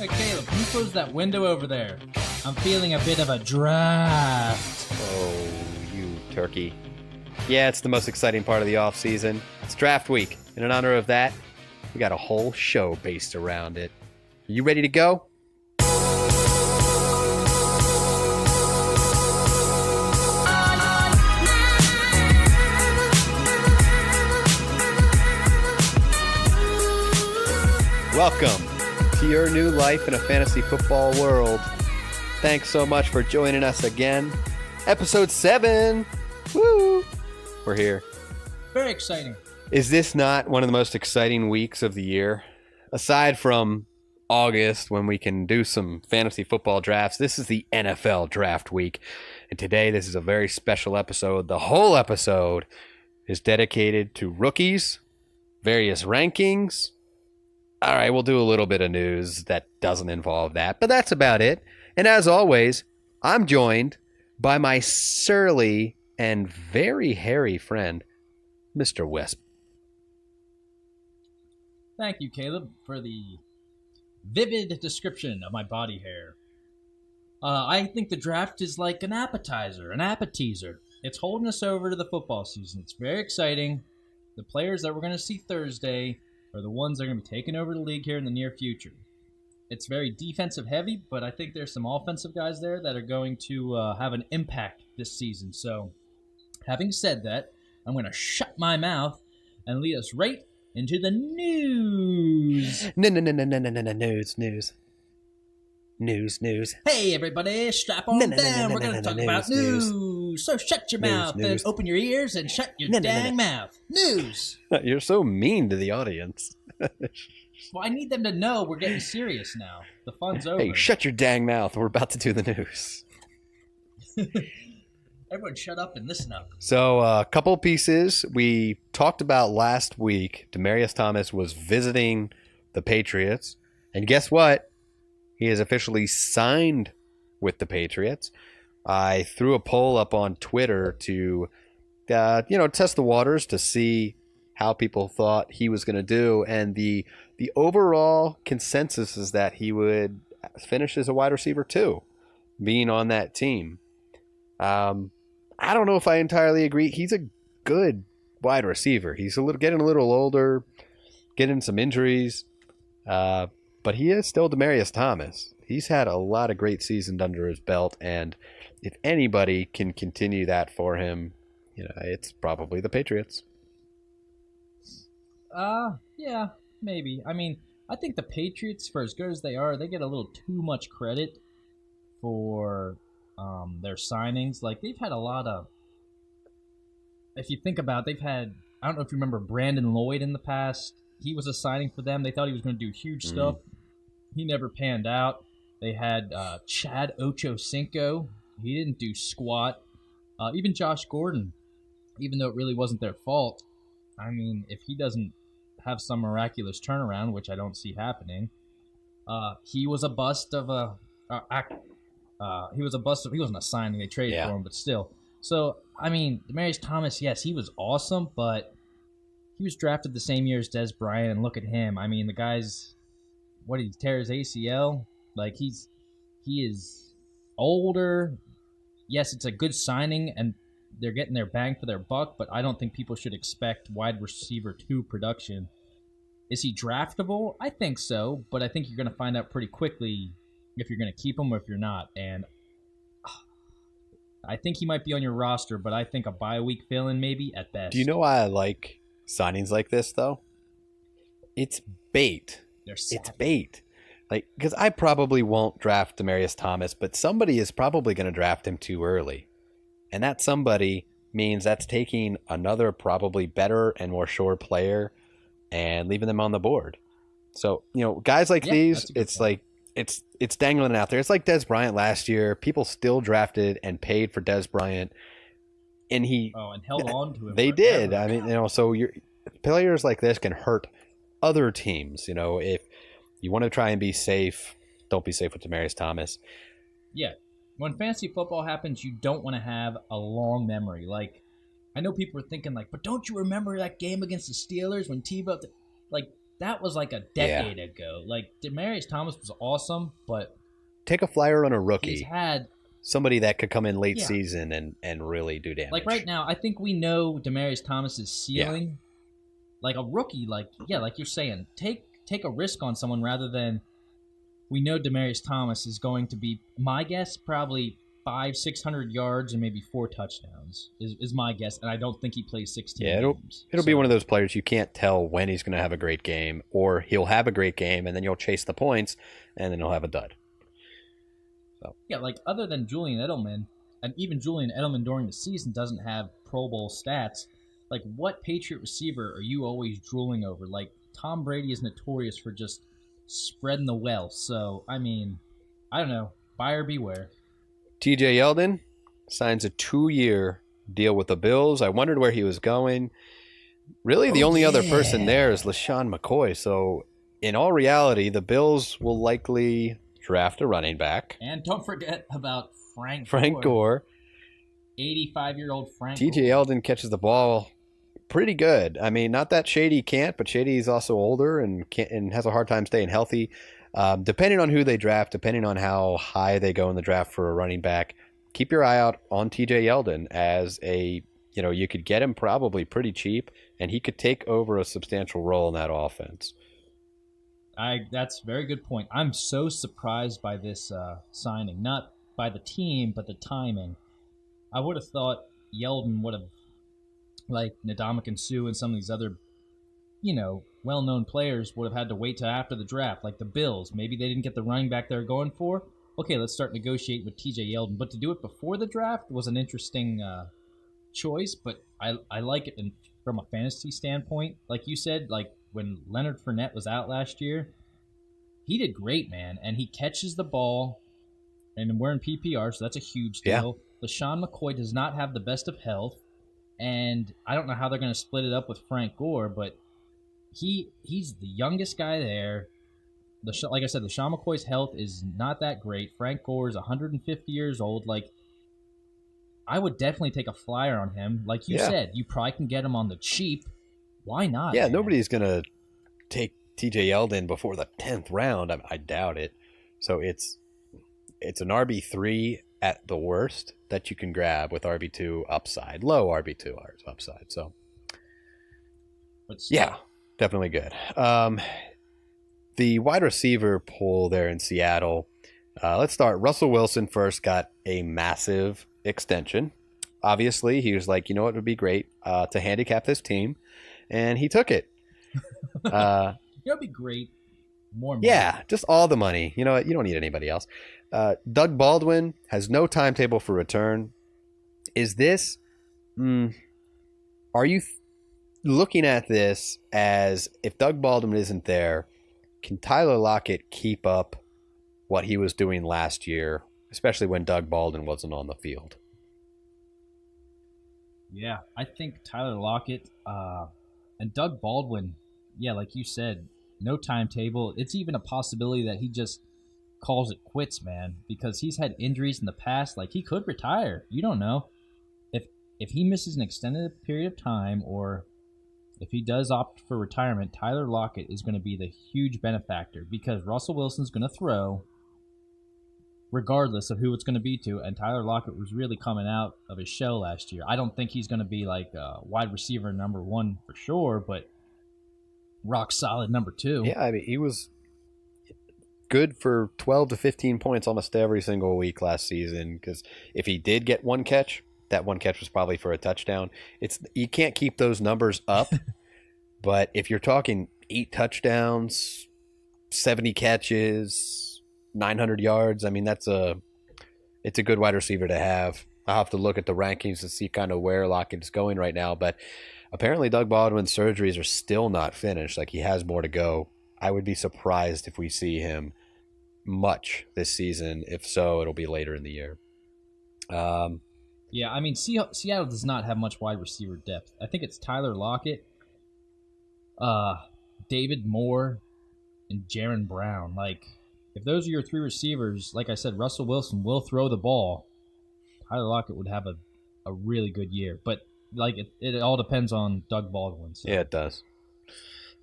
Hey Caleb, can you close that window over there? I'm feeling a bit of a draft. Oh, you turkey. Yeah, it's the most exciting part of the off-season. It's draft week, and in honor of that, we got a whole show based around it. Are you ready to go? Welcome to your new life in a fantasy football world. Thanks so much for joining us again. Episode 7. Woo! We're here. Very exciting. Is this not one of the most exciting weeks of the year? Aside from August, when we can do some fantasy football drafts, this is the NFL draft week. And today, this is a very special episode. The whole episode is dedicated to rookies, various rankings. All right, we'll do a little bit of news that doesn't involve that, but that's about it. And as always, I'm joined by my surly and very hairy friend, Mr. Wisp. Thank you, Caleb, for the vivid description of my body hair. I think the draft is like an appetizer. It's holding us over to the football season. It's very exciting. The players that we're going to see Thursday are the ones that are going to be taking over the league here in the near future. It's very defensive heavy, but I think there's some offensive guys there that are going to have an impact this season. So, having said that, I'm going to shut my mouth and lead us right into the news. News. Hey, everybody, strap on down. We're going to talk about news. So shut your mouth and open your ears and shut your dang mouth. News. You're so mean to the audience. Well, I need them to know we're getting serious now. The fun's over. Hey, shut your dang mouth. We're about to do the news. Everyone shut up and listen up. So, a couple pieces we talked about last week. Demaryius Thomas was visiting the Patriots. And guess what? He is officially signed with the Patriots. I threw a poll up on Twitter to, test the waters to see how people thought he was going to do. And the overall consensus is that he would finish as a wide receiver too, being on that team. I don't know if I entirely agree. He's a good wide receiver. He's getting a little older, getting some injuries. But he is still Demaryius Thomas. He's had a lot of great seasons under his belt, and if anybody can continue that for him, it's probably the Patriots. Yeah, maybe. I mean, I think the Patriots, for as good as they are, they get a little too much credit for their signings. Like, they've had a lot of, if you think about it, I don't know if you remember Brandon Lloyd in the past. He was a signing for them. They thought he was going to do huge stuff. He never panned out. They had Chad Ochocinco. He didn't do squat. Even Josh Gordon, even though it really wasn't their fault. I mean, if he doesn't have some miraculous turnaround, which I don't see happening, he was a bust of a. He wasn't a signing. They traded for him, but still. So I mean, Demaryius Thomas, yes, he was awesome, but he was drafted the same year as Dez Bryant, and look at him. I mean, the guy's, what did he tear his ACL? Like, he is older. Yes, it's a good signing, and they're getting their bang for their buck, but I don't think people should expect wide receiver 2 production. Is he draftable? I think so, but I think you're going to find out pretty quickly if you're going to keep him or if you're not. And I think he might be on your roster, but I think a bye week fill-in maybe at best. Do you know why I like signings like this, though? It's bait. It's bait. Like, because I probably won't draft Demaryius Thomas, but somebody is probably going to draft him too early. And that somebody means that's taking another probably better and more sure player and leaving them on the board. So, guys like these, it's point. Like it's dangling out there. It's like Dez Bryant last year. People still drafted and paid for Dez Bryant, and and held on to him. They did. I mean, so players like this can hurt other teams. If you want to try and be safe, don't be safe with Demaryius Thomas. Yeah. When fantasy football happens, you don't want to have a long memory. Like, I know people are thinking, but don't you remember that game against the Steelers when Tebow, that was like a Yeah. decade ago. Like Demaryius Thomas was awesome, but Take a flyer on a he's rookie. had Somebody that could come in late Yeah. season and really do damage. like right now. I think we know Demaryius Thomas's ceiling. Like a rookie, like you're saying, take a risk on someone rather than we know Demaryius Thomas is going to be, my guess, probably 500-600 yards and maybe 4 touchdowns is my guess, and I don't think he plays 16 games. It'll be one of those players you can't tell when he's going to have a great game, or he'll have a great game and then you'll chase the points and then he'll have a dud. So yeah, like other than Julian Edelman, and even Julian Edelman during the season doesn't have Pro Bowl stats. Like, what Patriot receiver are you always drooling over? Like, Tom Brady is notorious for just spreading the wealth. So, I mean, I don't know. Buyer beware. TJ Yeldon signs a 2-year deal with the Bills. I wondered where he was going. Really, the only other person there is LaShawn McCoy. So, in all reality, the Bills will likely draft a running back. And don't forget about Frank Gore. 85-year-old Frank TJ Gore. Yeldon catches the ball pretty good. I mean, not that Shady can't, but Shady's also older and has a hard time staying healthy. Depending on who they draft, depending on how high they go in the draft for a running back, keep your eye out on TJ Yeldon as you could get him probably pretty cheap, and he could take over a substantial role in that offense. That's a very good point. I'm so surprised by this signing, not by the team, but the timing. I would have thought Yeldon would have, like Ndamukong Suh and some of these other, well-known players would have had to wait till after the draft, like the Bills. Maybe they didn't get the running back they were going for. Okay, let's start negotiating with TJ Yeldon. But to do it before the draft was an interesting choice, but I like it from a fantasy standpoint. Like you said, like when Leonard Fournette was out last year, he did great, man, and he catches the ball, and we're in PPR, so that's a huge deal. Yeah. LaShawn McCoy does not have the best of health, and I don't know how they're going to split it up with Frank Gore, but he's the youngest guy there. Like I said, LaShawn McCoy's health is not that great. Frank Gore is 150 years old. Like, I would definitely take a flyer on him. Like you said, you probably can get him on the cheap. Why not? Yeah, man? Nobody's going to take TJ Yeldon before the 10th round. I doubt it. So it's an RB3 at the worst that you can grab with RB2 upside. Low RB2 upside. So, yeah, definitely good. The wide receiver pool there in Seattle. Let's start. Russell Wilson first got a massive extension. Obviously, he was like, you know what would be great to handicap this team, and he took it. It'd be great. More money. Yeah, just all the money. You know what? You don't need anybody else. Doug Baldwin has no timetable for return. Is this? Are you looking at this as if Doug Baldwin isn't there? Can Tyler Lockett keep up what he was doing last year, especially when Doug Baldwin wasn't on the field? Yeah, I think Tyler Lockett and Doug Baldwin, yeah, like you said, no timetable. It's even a possibility that he just calls it quits, man, because he's had injuries in the past. Like, he could retire. You don't know. If he misses an extended period of time, or if he does opt for retirement, Tyler Lockett is going to be the huge benefactor, because Russell Wilson's going to throw regardless of who it's going to be to, and Tyler Lockett was really coming out of his shell last year. I don't think he's going to be like wide receiver number 1 for sure, but rock solid number 2. Yeah, I mean, he was good for 12 to 15 points almost every single week last season, because if he did get one catch, that one catch was probably for a touchdown. You can't keep those numbers up, but if you're talking 8 touchdowns, 70 catches, 900 yards, I mean, it's a good wide receiver to have. I'll have to look at the rankings to see kind of where Lockett is going right now, but apparently Doug Baldwin's surgeries are still not finished. Like, he has more to go. I would be surprised if we see him much this season. If so, it'll be later in the year. Yeah, I mean, Seattle does not have much wide receiver depth. I think it's Tyler Lockett, David Moore, and Jaron Brown. Like, if those are your 3 receivers, like I said, Russell Wilson will throw the ball. Tyler Lockett would have a really good year. But, like, it all depends on Doug Baldwin. So. Yeah, it does.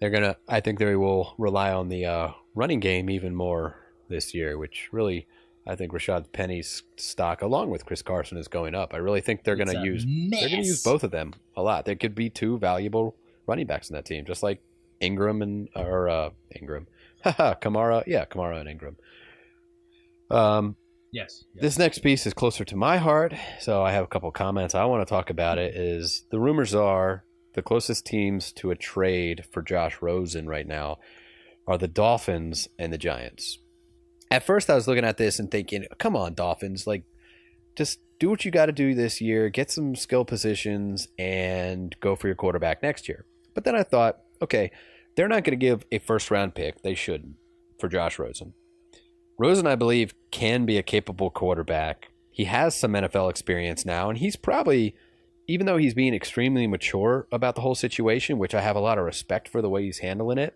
I think they will rely on the running game even more this year, which really, I think Rashad Penny's stock, along with Chris Carson, is going up. I really think they're It's going to a use mess. both of them a lot. They could be two valuable running backs in that team, just like Ingram, Kamara and Ingram. Yes. This next piece is closer to my heart, so I have a couple comments. I want to talk about it. Is the rumors are the closest teams to a trade for Josh Rosen right now are the Dolphins and the Giants. At first, I was looking at this and thinking, come on, Dolphins, like, just do what you got to do this year, get some skill positions, and go for your quarterback next year. But then I thought, okay, they're not going to give a first-round pick. They shouldn't for Josh Rosen. Rosen, I believe, can be a capable quarterback. He has some NFL experience now, and he's probably, even though he's being extremely mature about the whole situation, which I have a lot of respect for the way he's handling it,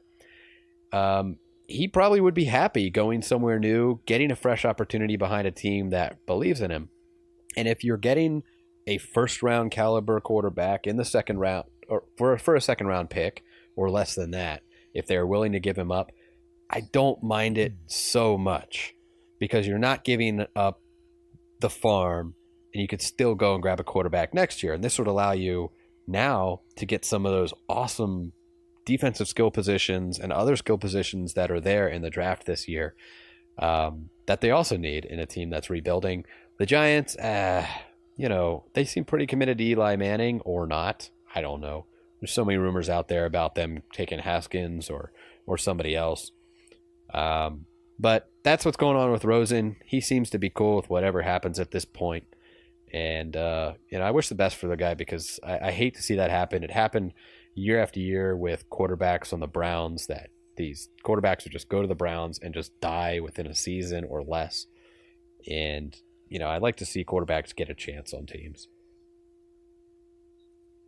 he probably would be happy going somewhere new, getting a fresh opportunity behind a team that believes in him. And if you're getting a first-round caliber quarterback in the second round, or for a second-round pick, or less than that, if they're willing to give him up, I don't mind it so much because you're not giving up the farm and you could still go and grab a quarterback next year. And this would allow you now to get some of those awesome defensive skill positions and other skill positions that are there in the draft this year that they also need in a team that's rebuilding. The Giants, they seem pretty committed to Eli Manning or not. I don't know. There's so many rumors out there about them taking Haskins or somebody else. But that's what's going on with Rosen. He seems to be cool with whatever happens at this point. And, I wish the best for the guy because I hate to see that happen. It happened year after year with quarterbacks on the Browns that these quarterbacks would just go to the Browns and just die within a season or less. And, I'd like to see quarterbacks get a chance on teams.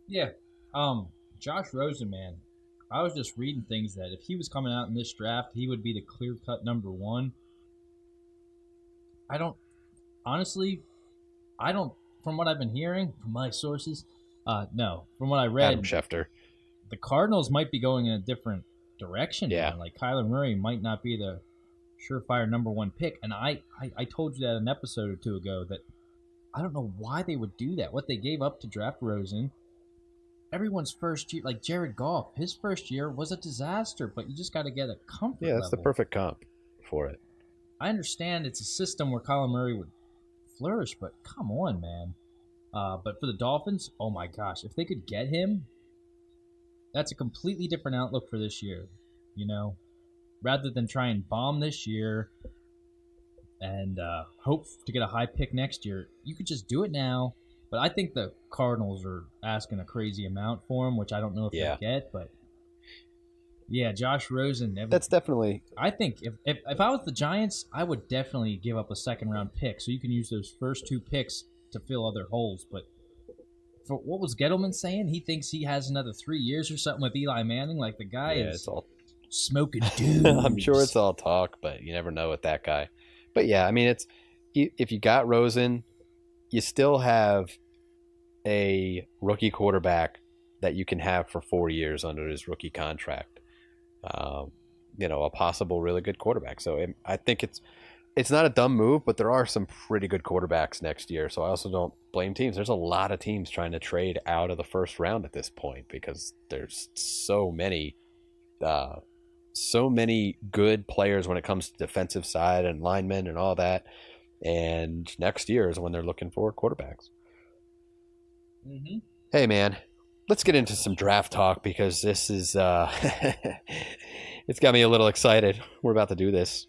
Yeah. Josh Rosen, man. I was just reading things that if he was coming out in this draft, he would be the clear-cut number one. From what I've been hearing, from my sources, no. From what I read, Adam Schefter. The Cardinals might be going in a different direction. Yeah. Man. Like Kyler Murray might not be the surefire number one pick. And I told you that an episode or two ago that I don't know why they would do that. What they gave up to draft Rosen. Everyone's first year, like Jared Goff, his first year was a disaster, but you just got to get a comfort level. Yeah, that's the perfect comp for it. I understand it's a system where Kyler Murray would flourish, but come on, man. But for the Dolphins, oh my gosh, if they could get him, that's a completely different outlook for this year, Rather than try and bomb this year and hope to get a high pick next year, you could just do it now. But I think the Cardinals are asking a crazy amount for him, which I don't know if they get. But yeah, Josh Rosen. That's definitely. I think if I was the Giants, I would definitely give up a second-round pick so you can use those first two picks to fill other holes. But for what was Gettleman saying? He thinks he has another 3 years or something with Eli Manning. Like the guy is it's all smoking dudes. I'm sure it's all talk, but you never know with that guy. But yeah, I mean, it's if you got Rosen, you still have a rookie quarterback that you can have for 4 years under his rookie contract. A possible really good quarterback. So I think it's not a dumb move, but there are some pretty good quarterbacks next year. So I also don't blame teams. There's a lot of teams trying to trade out of the first round at this point because there's so many good players when it comes to defensive side and linemen and all that. And next year is when they're looking for quarterbacks. Mm-hmm. Hey, man, let's get into some draft talk because this is it's got me a little excited. We're about to do this.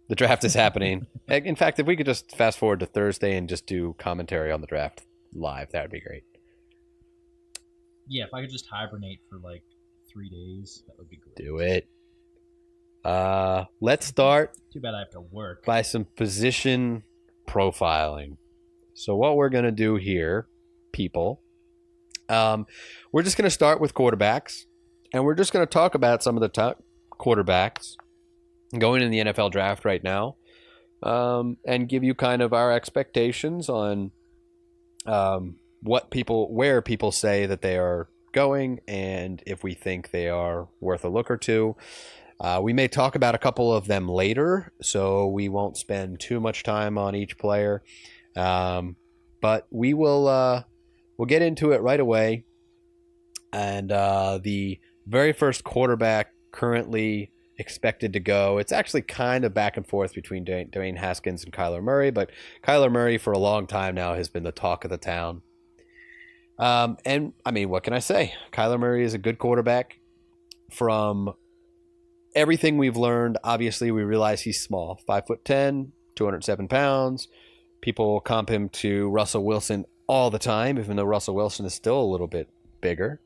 The draft is happening. In fact, if we could just fast forward to Thursday and just do commentary on the draft live, that would be great. Yeah, if I could just hibernate for like 3 days, that would be great. Do it. Let's start. Too bad I have to work. By some position profiling. So what we're going to do here, people, we're just going to start with quarterbacks, and we're just going to talk about some of the top quarterbacks going in the NFL draft right now, and give you kind of our expectations on where people say that they are going and if we think they are worth a look or two. We may talk about a couple of them later, so we won't spend too much time on each player. But we will we'll get into it right away. And the very first quarterback currently expected to go, it's actually kind of back and forth between Dwayne Haskins and Kyler Murray, but Kyler Murray for a long time now has been the talk of the town. And I mean, what can I say? Kyler Murray is a good quarterback. From everything we've learned, obviously we realize he's small, 5'10", 207 pounds. People comp him to Russell Wilson all the time, even though Russell Wilson is still a little bit bigger.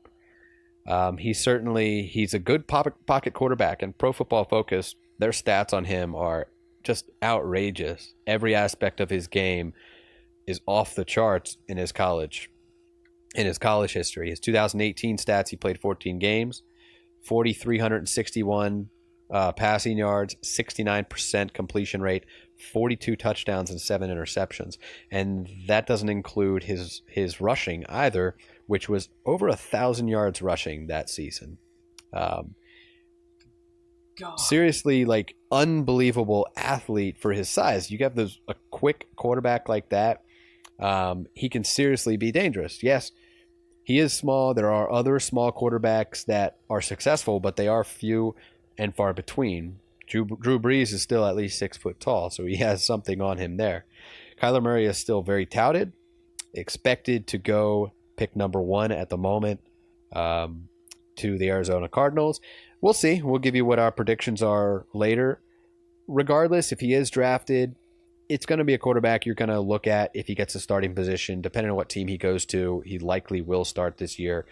He's a good pocket quarterback, and Pro Football Focus, their stats on him are just outrageous. Every aspect of his game is off the charts in his college history. His 2018 stats, he played 14 games, 4,361 passing yards, 69% completion rate, 42 touchdowns and 7 interceptions. And that doesn't include his rushing either, which was over 1,000 yards rushing that season. Seriously, like, unbelievable athlete for his size. You have a quick quarterback like that, he can seriously be dangerous. Yes, he is small. There are other small quarterbacks that are successful, but they are few and far between. Drew Brees is still at least 6 foot tall, so he has something on him there. Kyler Murray is still very touted, expected to go pick number 1 at the moment to the Arizona Cardinals. We'll see. We'll give you what our predictions are later. Regardless, if he is drafted, it's going to be a quarterback you're going to look at if he gets a starting position. Depending on what team he goes to, he likely will start this year.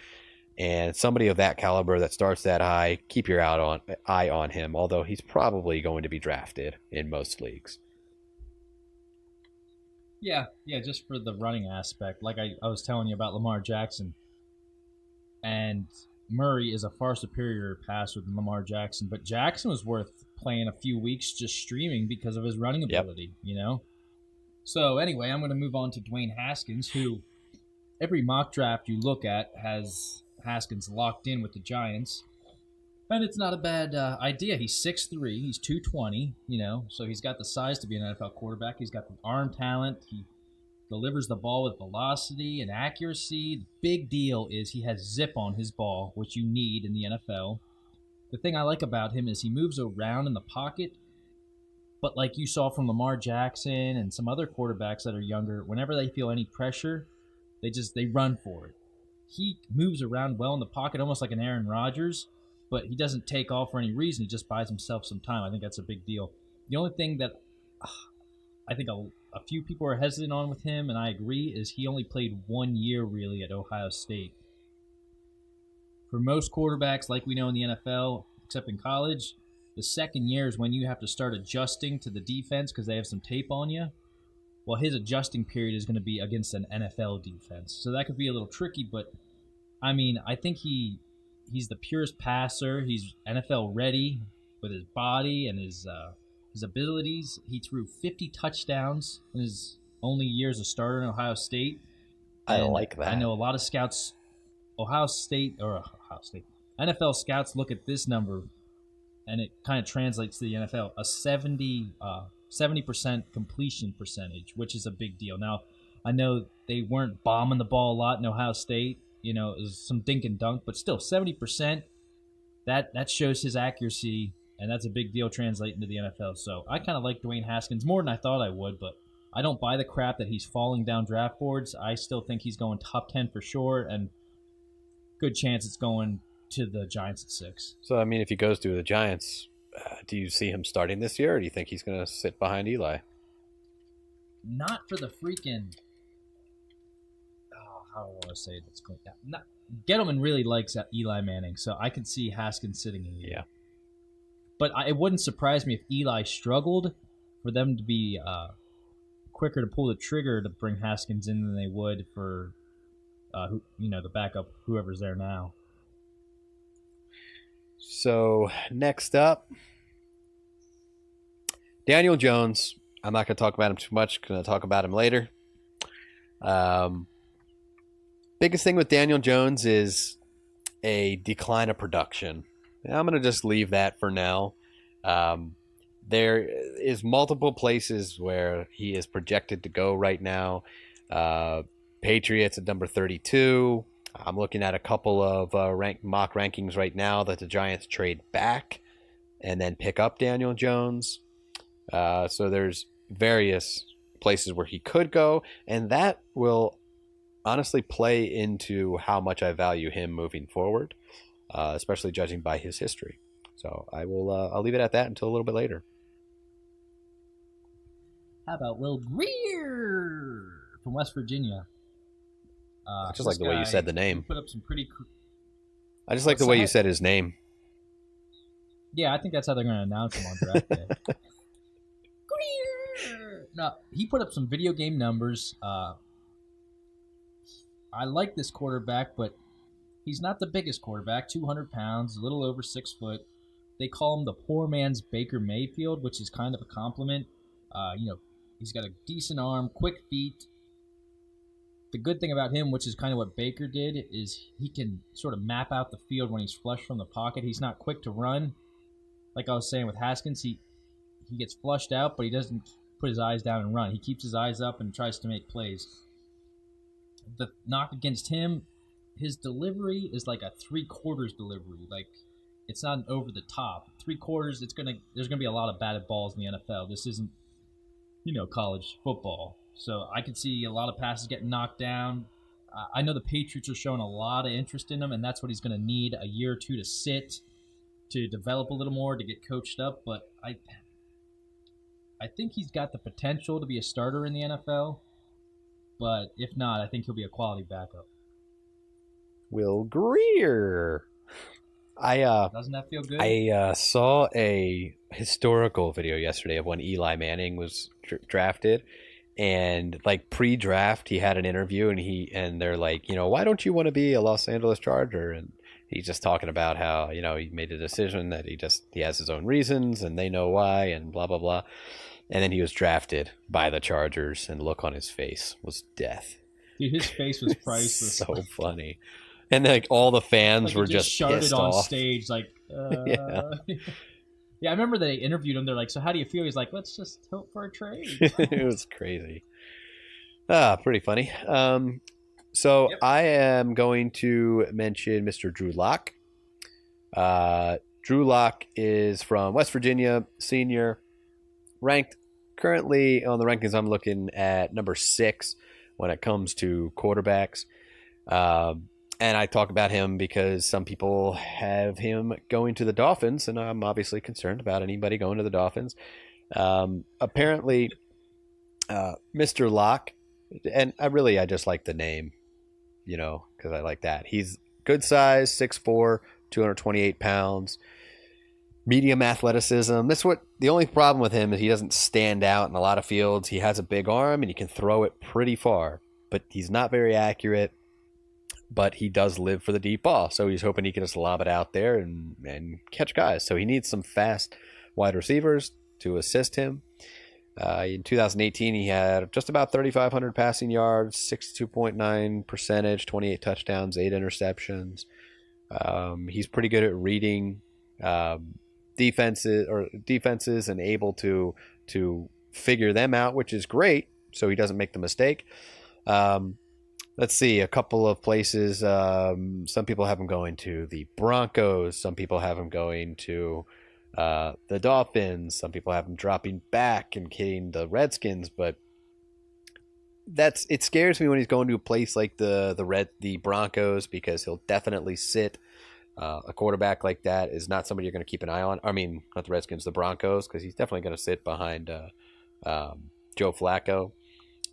And somebody of that caliber that starts that high, keep your eye on him, although he's probably going to be drafted in most leagues. Yeah, just for the running aspect. Like I was telling you about Lamar Jackson. And Murray is a far superior passer than Lamar Jackson. But Jackson was worth playing a few weeks just streaming because of his running ability, you know? So anyway, I'm going to move on to Dwayne Haskins, who every mock draft you look at has Haskins locked in with the Giants. And it's not a bad idea. He's 6'3", he's 220, you know, so he's got the size to be an NFL quarterback. He's got the arm talent. He delivers the ball with velocity and accuracy. The big deal is he has zip on his ball, which you need in the NFL. The thing I like about him is he moves around in the pocket, but like you saw from Lamar Jackson and some other quarterbacks that are younger, whenever they feel any pressure, they run for it. He moves around well in the pocket, almost like an Aaron Rodgers, but he doesn't take off for any reason. He just buys himself some time. I think that's a big deal. The only thing that I think a few people are hesitant on with him, and I agree, is he only played 1 year really at Ohio State. For most quarterbacks, like we know in the NFL, except in college, the second year is when you have to start adjusting to the defense because they have some tape on you. Well, his adjusting period is going to be against an NFL defense. So that could be a little tricky, but I mean, I think he's the purest passer. He's NFL ready with his body and his abilities. He threw 50 touchdowns in his only year as a starter in Ohio State. I like that. I know a lot of scouts, Ohio State, NFL scouts look at this number, and it kind of translates to the NFL, a 70% completion percentage, which is a big deal. Now, I know they weren't bombing the ball a lot in Ohio State. You know, it was some dink and dunk, but still 70%, that shows his accuracy, and that's a big deal translating to the NFL. So I kind of like Dwayne Haskins more than I thought I would, but I don't buy the crap that he's falling down draft boards. I still think he's going top 10 for sure, and good chance it's going to the Giants at 6. So, I mean, if he goes to the Giants, do you see him starting this year, or do you think he's going to sit behind Eli? Not for the freaking... how do I want to say it? Gettleman really likes Eli Manning, so I could see Haskins sitting in here. Yeah. But it wouldn't surprise me if Eli struggled for them to be quicker to pull the trigger to bring Haskins in than they would for the backup, whoever's there now. So next up, Daniel Jones. I'm not going to talk about him too much. Going to talk about him later. Biggest thing with Daniel Jones is a decline of production. And I'm going to just leave that for now. Um, there is multiple places where he is projected to go right now. Patriots at number 32. I'm looking at a couple of mock rankings right now that the Giants trade back and then pick up Daniel Jones. So there's various places where he could go, and that will honestly play into how much I value him moving forward, especially judging by his history. So I'll leave it at that until a little bit later. How about Will Greer from West Virginia? I just like the way you said the name. Put up some pretty. I just like the way you said his name. Yeah, I think that's how they're going to announce him on draft day. Greer. No, he put up some video game numbers. I like this quarterback, but he's not the biggest quarterback. 200 pounds, a little over 6 foot. They call him the poor man's Baker Mayfield, which is kind of a compliment. He's got a decent arm, quick feet. The good thing about him, which is kind of what Baker did, is he can sort of map out the field when he's flushed from the pocket. He's not quick to run. Like I was saying with Haskins, he gets flushed out, but he doesn't put his eyes down and run. He keeps his eyes up and tries to make plays. The knock against him, his delivery is like a 3/4 delivery. Like, it's not an over the top. 3/4, there's gonna be a lot of batted balls in the NFL. This isn't, college football. So I could see a lot of passes getting knocked down. I know the Patriots are showing a lot of interest in him, and that's what he's going to need a year or two to sit, to develop a little more, to get coached up. But I think he's got the potential to be a starter in the NFL. But if not, I think he'll be a quality backup. Will Greer. Doesn't that feel good? I saw a historical video yesterday of when Eli Manning was drafted. And like pre-draft, he had an interview, and they're like, why don't you want to be a Los Angeles Charger? And he's just talking about how he made a decision that he has his own reasons, and they know why, and blah blah blah. And then he was drafted by the Chargers, and the look on his face was death. Dude, his face was priceless. So funny, and like all the fans were just pissed on off. Stage, like, yeah. Yeah, I remember they interviewed him. They're like, so how do you feel? He's like, let's just hope for a trade. It was crazy. Pretty funny. So yep. I am going to mention Mr. Drew Lock. Drew Lock is from West Virginia, senior, ranked currently on the rankings. I'm looking at number 6 when it comes to quarterbacks. And I talk about him because some people have him going to the Dolphins, and I'm obviously concerned about anybody going to the Dolphins. Apparently, Mr. Locke, and I just like the name, because I like that. He's good size, 6'4", 228 pounds, medium athleticism. The only problem with him is he doesn't stand out in a lot of fields. He has a big arm, and he can throw it pretty far, but he's not very accurate. But he does live for the deep ball, so he's hoping he can just lob it out there and catch guys. So he needs some fast wide receivers to assist him. In 2018, he had just about 3,500 passing yards, 62.9 percentage, 28 touchdowns, 8 interceptions. He's pretty good at reading defenses and able to figure them out, which is great. So he doesn't make the mistake. Let's see, a couple of places. Some people have him going to the Broncos. Some people have him going to the Dolphins. Some people have him dropping back and hitting the Redskins. But it scares me when he's going to a place like the Broncos, because he'll definitely sit. A quarterback like that is not somebody you're going to keep an eye on. I mean, not the Redskins, the Broncos, because he's definitely going to sit behind Joe Flacco.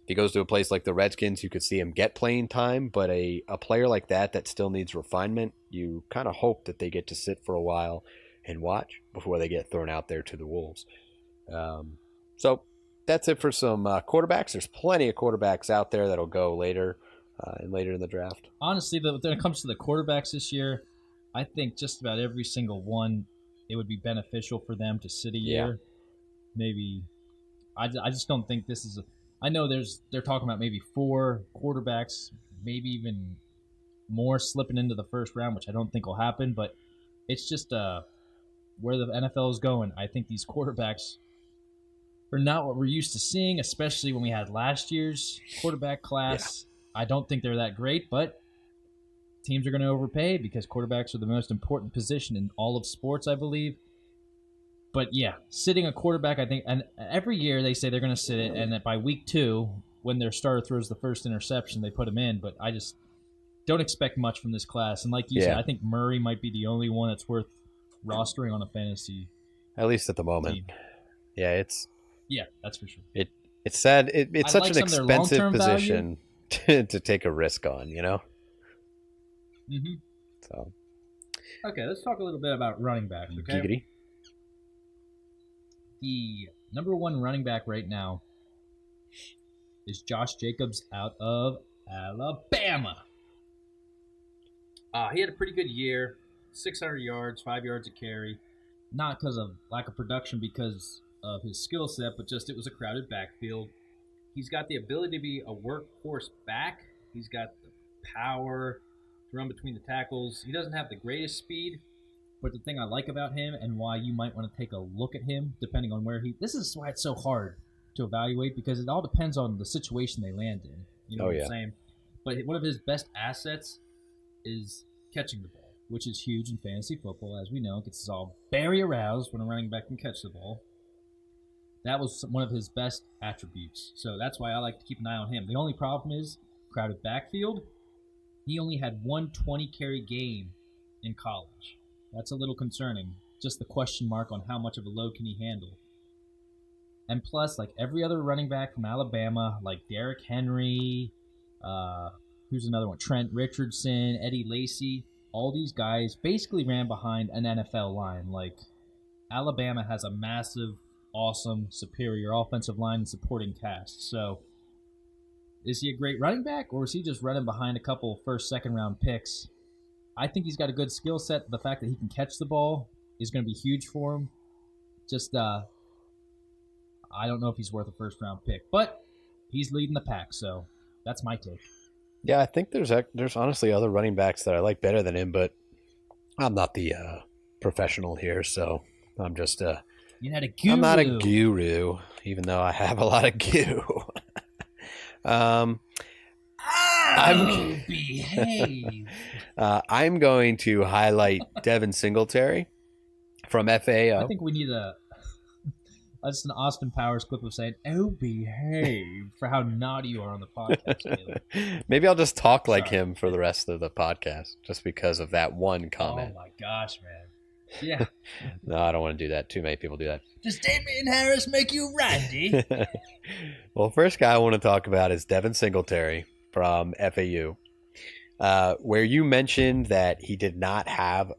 He goes to a place like the Redskins, you could see him get playing time, but a player like that still needs refinement, you kind of hope that they get to sit for a while and watch before they get thrown out there to the Wolves. So that's it for some quarterbacks. There's plenty of quarterbacks out there that'll go later in the draft. Honestly, when it comes to the quarterbacks this year, I think just about every single one, it would be beneficial for them to sit a year. Maybe I just don't think this is I know they're talking about maybe 4 quarterbacks, maybe even more slipping into the first round, which I don't think will happen. But it's just where the NFL is going. I think these quarterbacks are not what we're used to seeing, especially when we had last year's quarterback class. I don't think they're that great, but teams are going to overpay because quarterbacks are the most important position in all of sports, I believe. But yeah, sitting a quarterback, I think, and every year they say they're going to sit it, and that by week 2, when their starter throws the first interception, they put him in. But I just don't expect much from this class. And like you said, I think Murray might be the only one that's worth rostering on a fantasy. At least at the moment. Team. Yeah, that's for sure. It's sad. It's such an expensive position to take a risk on, you know? Mm-hmm. So. Okay, let's talk a little bit about running backs, okay? Giggity. The number 1 running back right now is Josh Jacobs out of Alabama. He had a pretty good year, 600 yards, 5 yards a carry. Not because of lack of production, because of his skill set, but just it was a crowded backfield. He's got the ability to be a workhorse back. He's got the power to run between the tackles. He doesn't have the greatest speed, but the thing I like about him and why you might want to take a look at him, depending on where this is why it's so hard to evaluate, because it all depends on the situation they land in. You know what I'm saying? But one of his best assets is catching the ball, which is huge in fantasy football. As we know, gets us all very aroused when a running back can catch the ball. That was one of his best attributes. So that's why I like to keep an eye on him. The only problem is crowded backfield. He only had 1 20-carry game in college. That's a little concerning. Just the question mark on how much of a load can he handle. And plus, like every other running back from Alabama, like Derrick Henry, who's another one? Trent Richardson, Eddie Lacy. All these guys basically ran behind an NFL line. Like, Alabama has a massive, awesome, superior offensive line and supporting cast. So, is he a great running back, or is he just running behind a couple first, second round picks? I think he's got a good skill set. The fact that he can catch the ball is going to be huge for him. Just, I don't know if he's worth a first round pick, but he's leading the pack, so that's my take. Yeah, I think there's honestly other running backs that I like better than him, but I'm not the professional here, so I'm just You're not a guru. I'm not a guru, even though I have a lot of goo. Behave. I'm going to highlight Devin Singletary from FAO. I think we need just an Austin Powers clip of saying, "Oh, behave," for how naughty you are on the podcast. Maybe I'll just talk like him for the rest of the podcast, just because of that one comment. Oh my gosh, man! Yeah. No, I don't want to do that. Too many people do that. Does Damien Harris make you randy? Well, first guy I want to talk about is Devin Singletary from FAU, where you mentioned that he did not have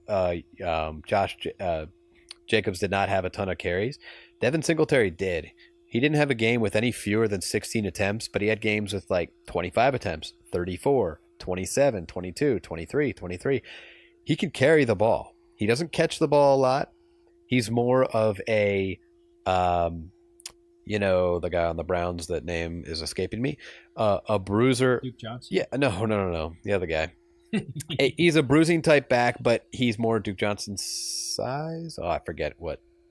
Jacobs did not have a ton of carries. Devin Singletary did. He didn't have a game with any fewer than 16 attempts, but he had games with like 25 attempts, 34, 27, 22, 23, 23. He can carry the ball. He doesn't catch the ball a lot. He's more of a, the guy on the Browns, that name is escaping me, a bruiser. Duke Johnson? Yeah, no. The other guy. He's a bruising type back, but he's more Duke Johnson's size. Oh, I forget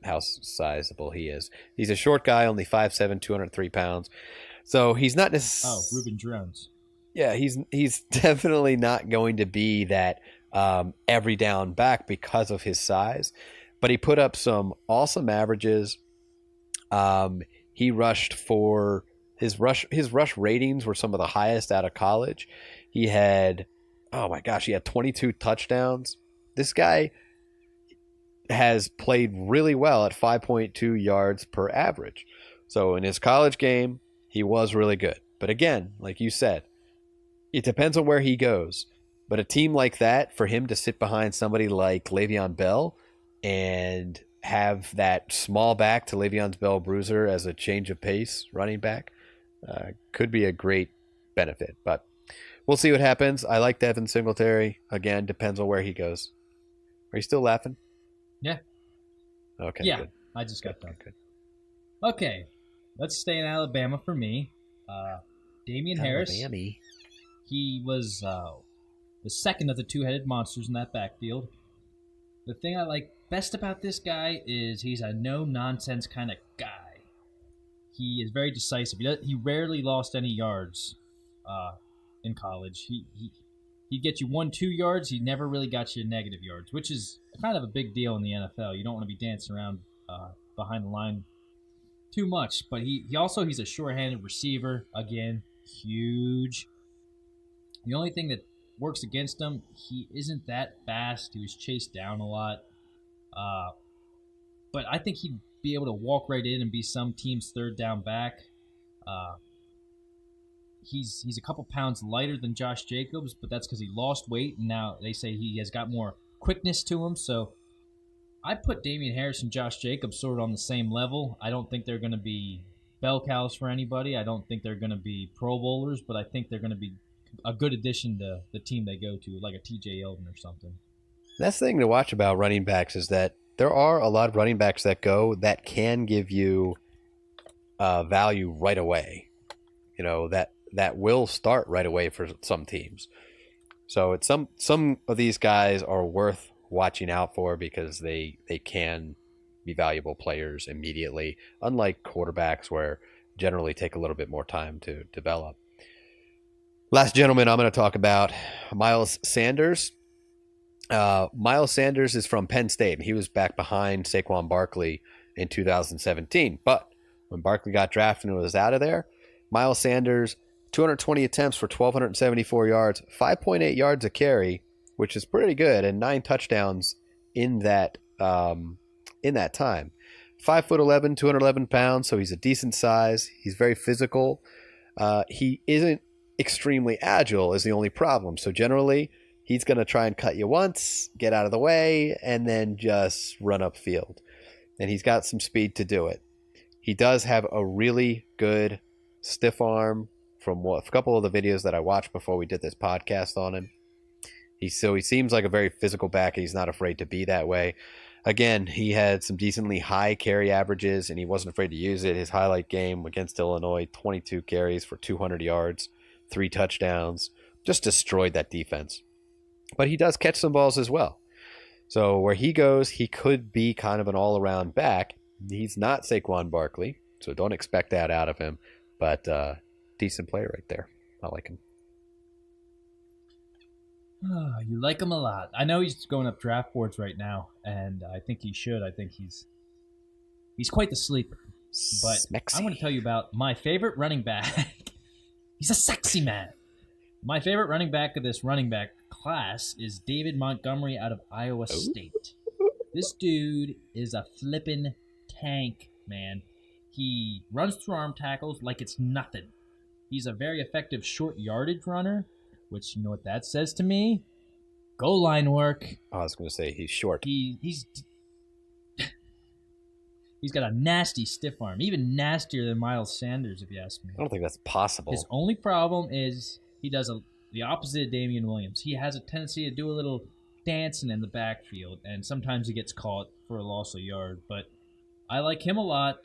how sizable he is. He's a short guy, only 5'7", 203 pounds. So he's not necessarily... Oh, Reuben Drones. Yeah, he's definitely not going to be that every down back because of his size. But he put up some awesome averages. He rushed for... His rush ratings were some of the highest out of college. He had 22 touchdowns. This guy has played really well at 5.2 yards per average. So in his college game, he was really good. But again, like you said, it depends on where he goes. But a team like that, for him to sit behind somebody like Le'Veon Bell and have that small back to Le'Veon Bell bruiser as a change of pace running back could be a great benefit. But we'll see what happens. I like Devin Singletary. Again, depends on where he goes. Are you still laughing? Yeah. Okay. Yeah, good. I just got done. Good. Okay, let's stay in Alabama for me. Damien Harris. He was the second of the two-headed monsters in that backfield. The thing I like best about this guy is he's a no-nonsense kind of guy. He is very decisive. He rarely lost any yards in college. He'd get you 1-2 yards. He never really got you negative yards, which is kind of a big deal in the NFL. You don't want to be dancing around behind the line too much. But he's a sure-handed receiver. Again, huge. The only thing that works against him, he isn't that fast. He was chased down a lot. But I think he'd be able to walk right in and be some team's third down back. He's a couple pounds lighter than Josh Jacobs, but that's because he lost weight, and now they say he has got more quickness to him. So I put Damian Harris and Josh Jacobs sort of on the same level. I don't think they're going to be bell cows for anybody. I don't think they're going to be Pro Bowlers, but I think they're going to be a good addition to the team they go to, like a TJ Yeldon or something. That's the thing to watch about running backs is that there are a lot of running backs that can give you value right away. That will start right away for some teams. So it's some of these guys are worth watching out for because they can be valuable players immediately, unlike quarterbacks where generally take a little bit more time to develop. Last gentleman I'm going to talk about, Miles Sanders. Miles Sanders is from Penn State, and he was back behind Saquon Barkley in 2017. But when Barkley got drafted and was out of there, Miles Sanders, 220 attempts for 1,274 yards, 5.8 yards a carry, which is pretty good, and 9 touchdowns in that time. 5'11", 211 pounds, so he's a decent size. He's very physical. He isn't extremely agile is the only problem. So generally, he's going to try and cut you once, get out of the way, and then just run upfield. And he's got some speed to do it. He does have a really good stiff arm from a couple of the videos that I watched before we did this podcast on him. He seems like a very physical back, and he's not afraid to be that way. Again, he had some decently high carry averages, and he wasn't afraid to use it. His highlight game against Illinois, 22 carries for 200 yards, 3 touchdowns, just destroyed that defense. But he does catch some balls as well. So where he goes, he could be kind of an all-around back. He's not Saquon Barkley, so don't expect that out of him. But decent player right there. I like him. Oh, you like him a lot. I know he's going up draft boards right now, and I think he should. I think he's quite the sleeper. But Smexy. I want to tell you about my favorite running back. He's a sexy man. My favorite running back of this running back class is David Montgomery out of Iowa State. This dude is a flippin' tank, man. He runs through arm tackles like it's nothing. He's a very effective short yardage runner, which, you know what that says to me? Goal line work. I was going to say he's short. He's got a nasty stiff arm, even nastier than Miles Sanders, if you ask me. I don't think that's possible. His only problem is he does the opposite of Damian Williams. He has a tendency to do a little dancing in the backfield, and sometimes he gets caught for a loss of yard. But I like him a lot.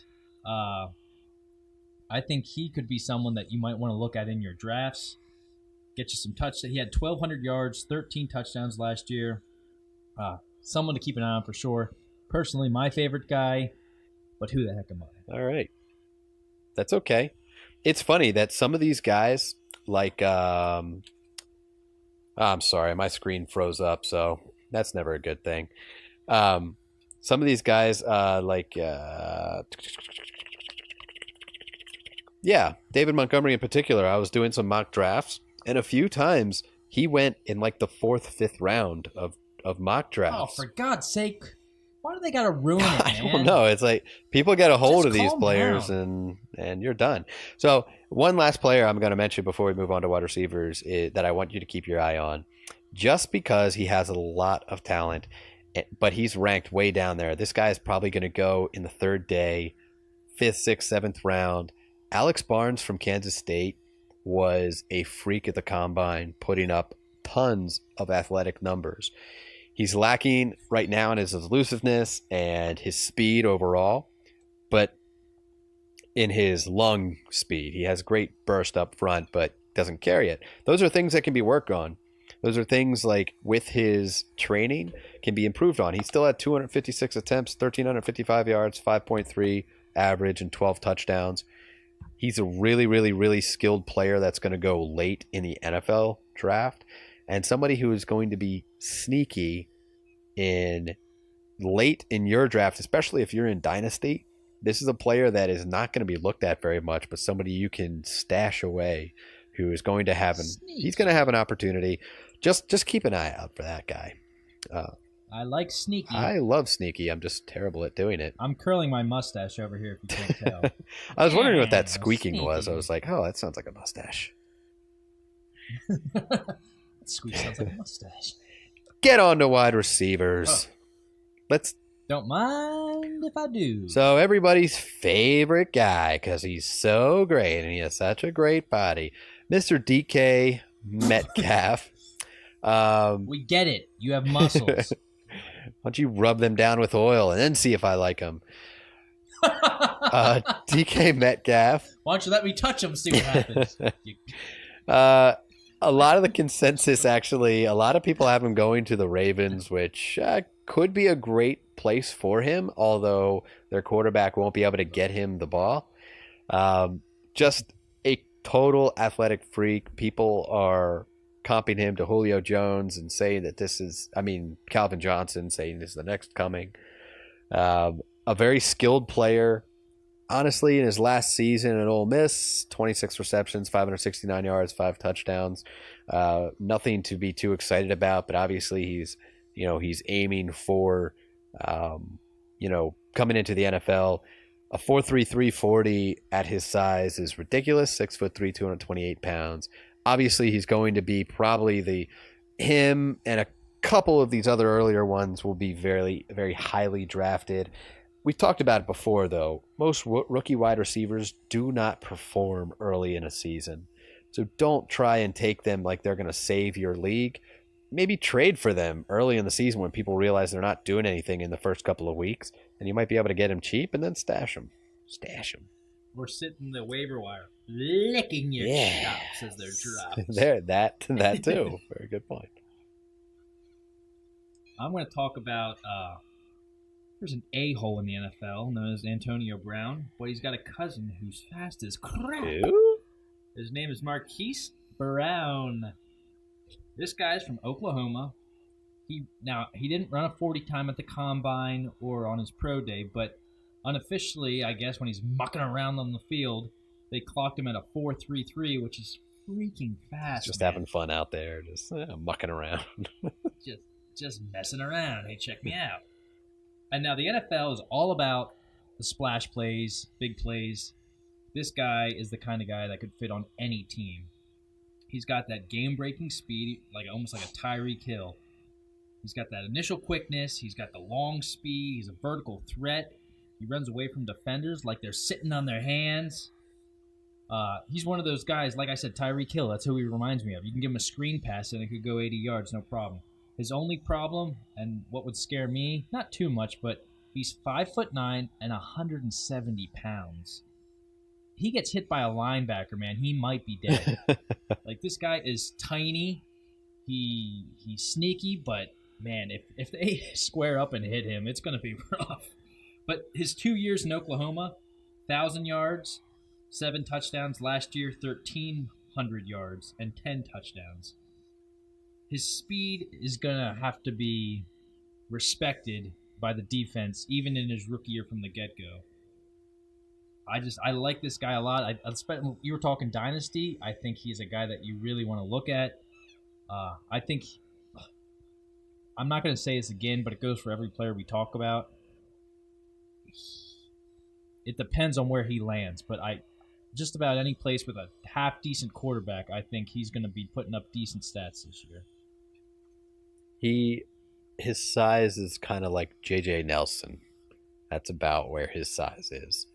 I think he could be someone that you might want to look at in your drafts. Get you some touchdowns. He had 1,200 yards, 13 touchdowns last year. Someone to keep an eye on for sure. Personally, my favorite guy, but who the heck am I? All right. That's okay. It's funny that some of these guys, like, I'm sorry, my screen froze up, so that's never a good thing. Some of these guys, David Montgomery in particular, I was doing some mock drafts, and a few times he went in like the 4th, 5th round of mock drafts. Oh, for God's sake. Why do they got to ruin it, man? I don't know. It's like people get a hold Just of these calm players down. and you're done. So one last player I'm going to mention before we move on to wide receivers that I want you to keep your eye on, just because he has a lot of talent, but he's ranked way down there. This guy is probably going to go in the 3rd day, 5th, 6th, 7th round. Alex Barnes from Kansas State was a freak at the combine, putting up tons of athletic numbers. He's lacking right now in his elusiveness and his speed overall, but in his lung speed, he has great burst up front, but doesn't carry it. Those are things that can be worked on. Those are things like with his training can be improved on. He still had 256 attempts, 1,355 yards, 5.3 average, and 12 touchdowns. He's a really, really, really skilled player that's going to go late in the NFL draft, and somebody who is going to be sneaky in late in your draft, especially if you're in Dynasty. This is a player that is not going to be looked at very much, but somebody you can stash away who is going to have he's going to have an opportunity. Just keep an eye out for that guy. I like sneaky. I love sneaky. I'm just terrible at doing it. I'm curling my mustache over here, if you can't tell. I was wondering what that squeaking was. I was like, oh, that sounds like a mustache. That squeak sounds like a mustache. Get on to wide receivers. Let's. Don't mind if I do. So everybody's favorite guy, because he's so great and he has such a great body, Mr. DK Metcalf. We get it. You have muscles. Why don't you rub them down with oil and then see if I like them? DK Metcalf. Why don't you let me touch him, see what happens? A lot of the consensus, actually, a lot of people have him going to the Ravens, which could be a great place for him, although their quarterback won't be able to get him the ball. Just a total athletic freak. People are comping him to Julio Jones and saying that this is, Calvin Johnson saying this is the next coming. A very skilled player. Honestly, in his last season at Ole Miss, 26 receptions, 569 yards, 5 touchdowns. Nothing to be too excited about, but obviously he's aiming for, coming into the NFL. A 4.33 40 at his size is ridiculous. 6'3", 228 pounds. Obviously, he's going to be probably him and a couple of these other earlier ones will be very, very highly drafted. We talked about it before, though. Most rookie wide receivers do not perform early in a season. So don't try and take them like they're going to save your league. Maybe trade for them early in the season when people realize they're not doing anything in the first couple of weeks, and you might be able to get them cheap and then stash them. We're sitting the waiver wire, licking your chops as they're dropped. that too. Very good point. I'm going to talk about there's an a-hole in the NFL known as Antonio Brown, but he's got a cousin who's fast as crap. Ew. His name is Marquise Brown. This guy's from Oklahoma. He didn't run a 40 time at the combine or on his pro day, but unofficially, I guess when he's mucking around on the field, they clocked him at a 4.33, which is freaking fast. Just having fun out there, just mucking around. just messing around. Hey, check me out. And now the NFL is all about the splash plays, big plays. This guy is the kind of guy that could fit on any team. He's got that game-breaking speed, almost like a Tyreek Hill. He's got that initial quickness. He's got the long speed. He's a vertical threat. He runs away from defenders like they're sitting on their hands. He's one of those guys, like I said, Tyreek Hill. That's who he reminds me of. You can give him a screen pass and it could go 80 yards, no problem. His only problem, and what would scare me, not too much, but he's 5'9" and 170 pounds. He gets hit by a linebacker, man. He might be dead. This guy is tiny. He's sneaky, but man, if they square up and hit him, it's going to be rough. But his 2 years in Oklahoma, 1,000 yards, 7 touchdowns. Last year, 1,300 yards and 10 touchdowns. His speed is going to have to be respected by the defense, even in his rookie year from the get-go. I like this guy a lot. You were talking Dynasty. I think he's a guy that you really want to look at. I think I'm not going to say this again, but it goes for every player we talk about. It depends on where he lands, but just about any place with a half-decent quarterback, I think he's going to be putting up decent stats this year. His size is kind of like J.J. Nelson. That's about where his size is.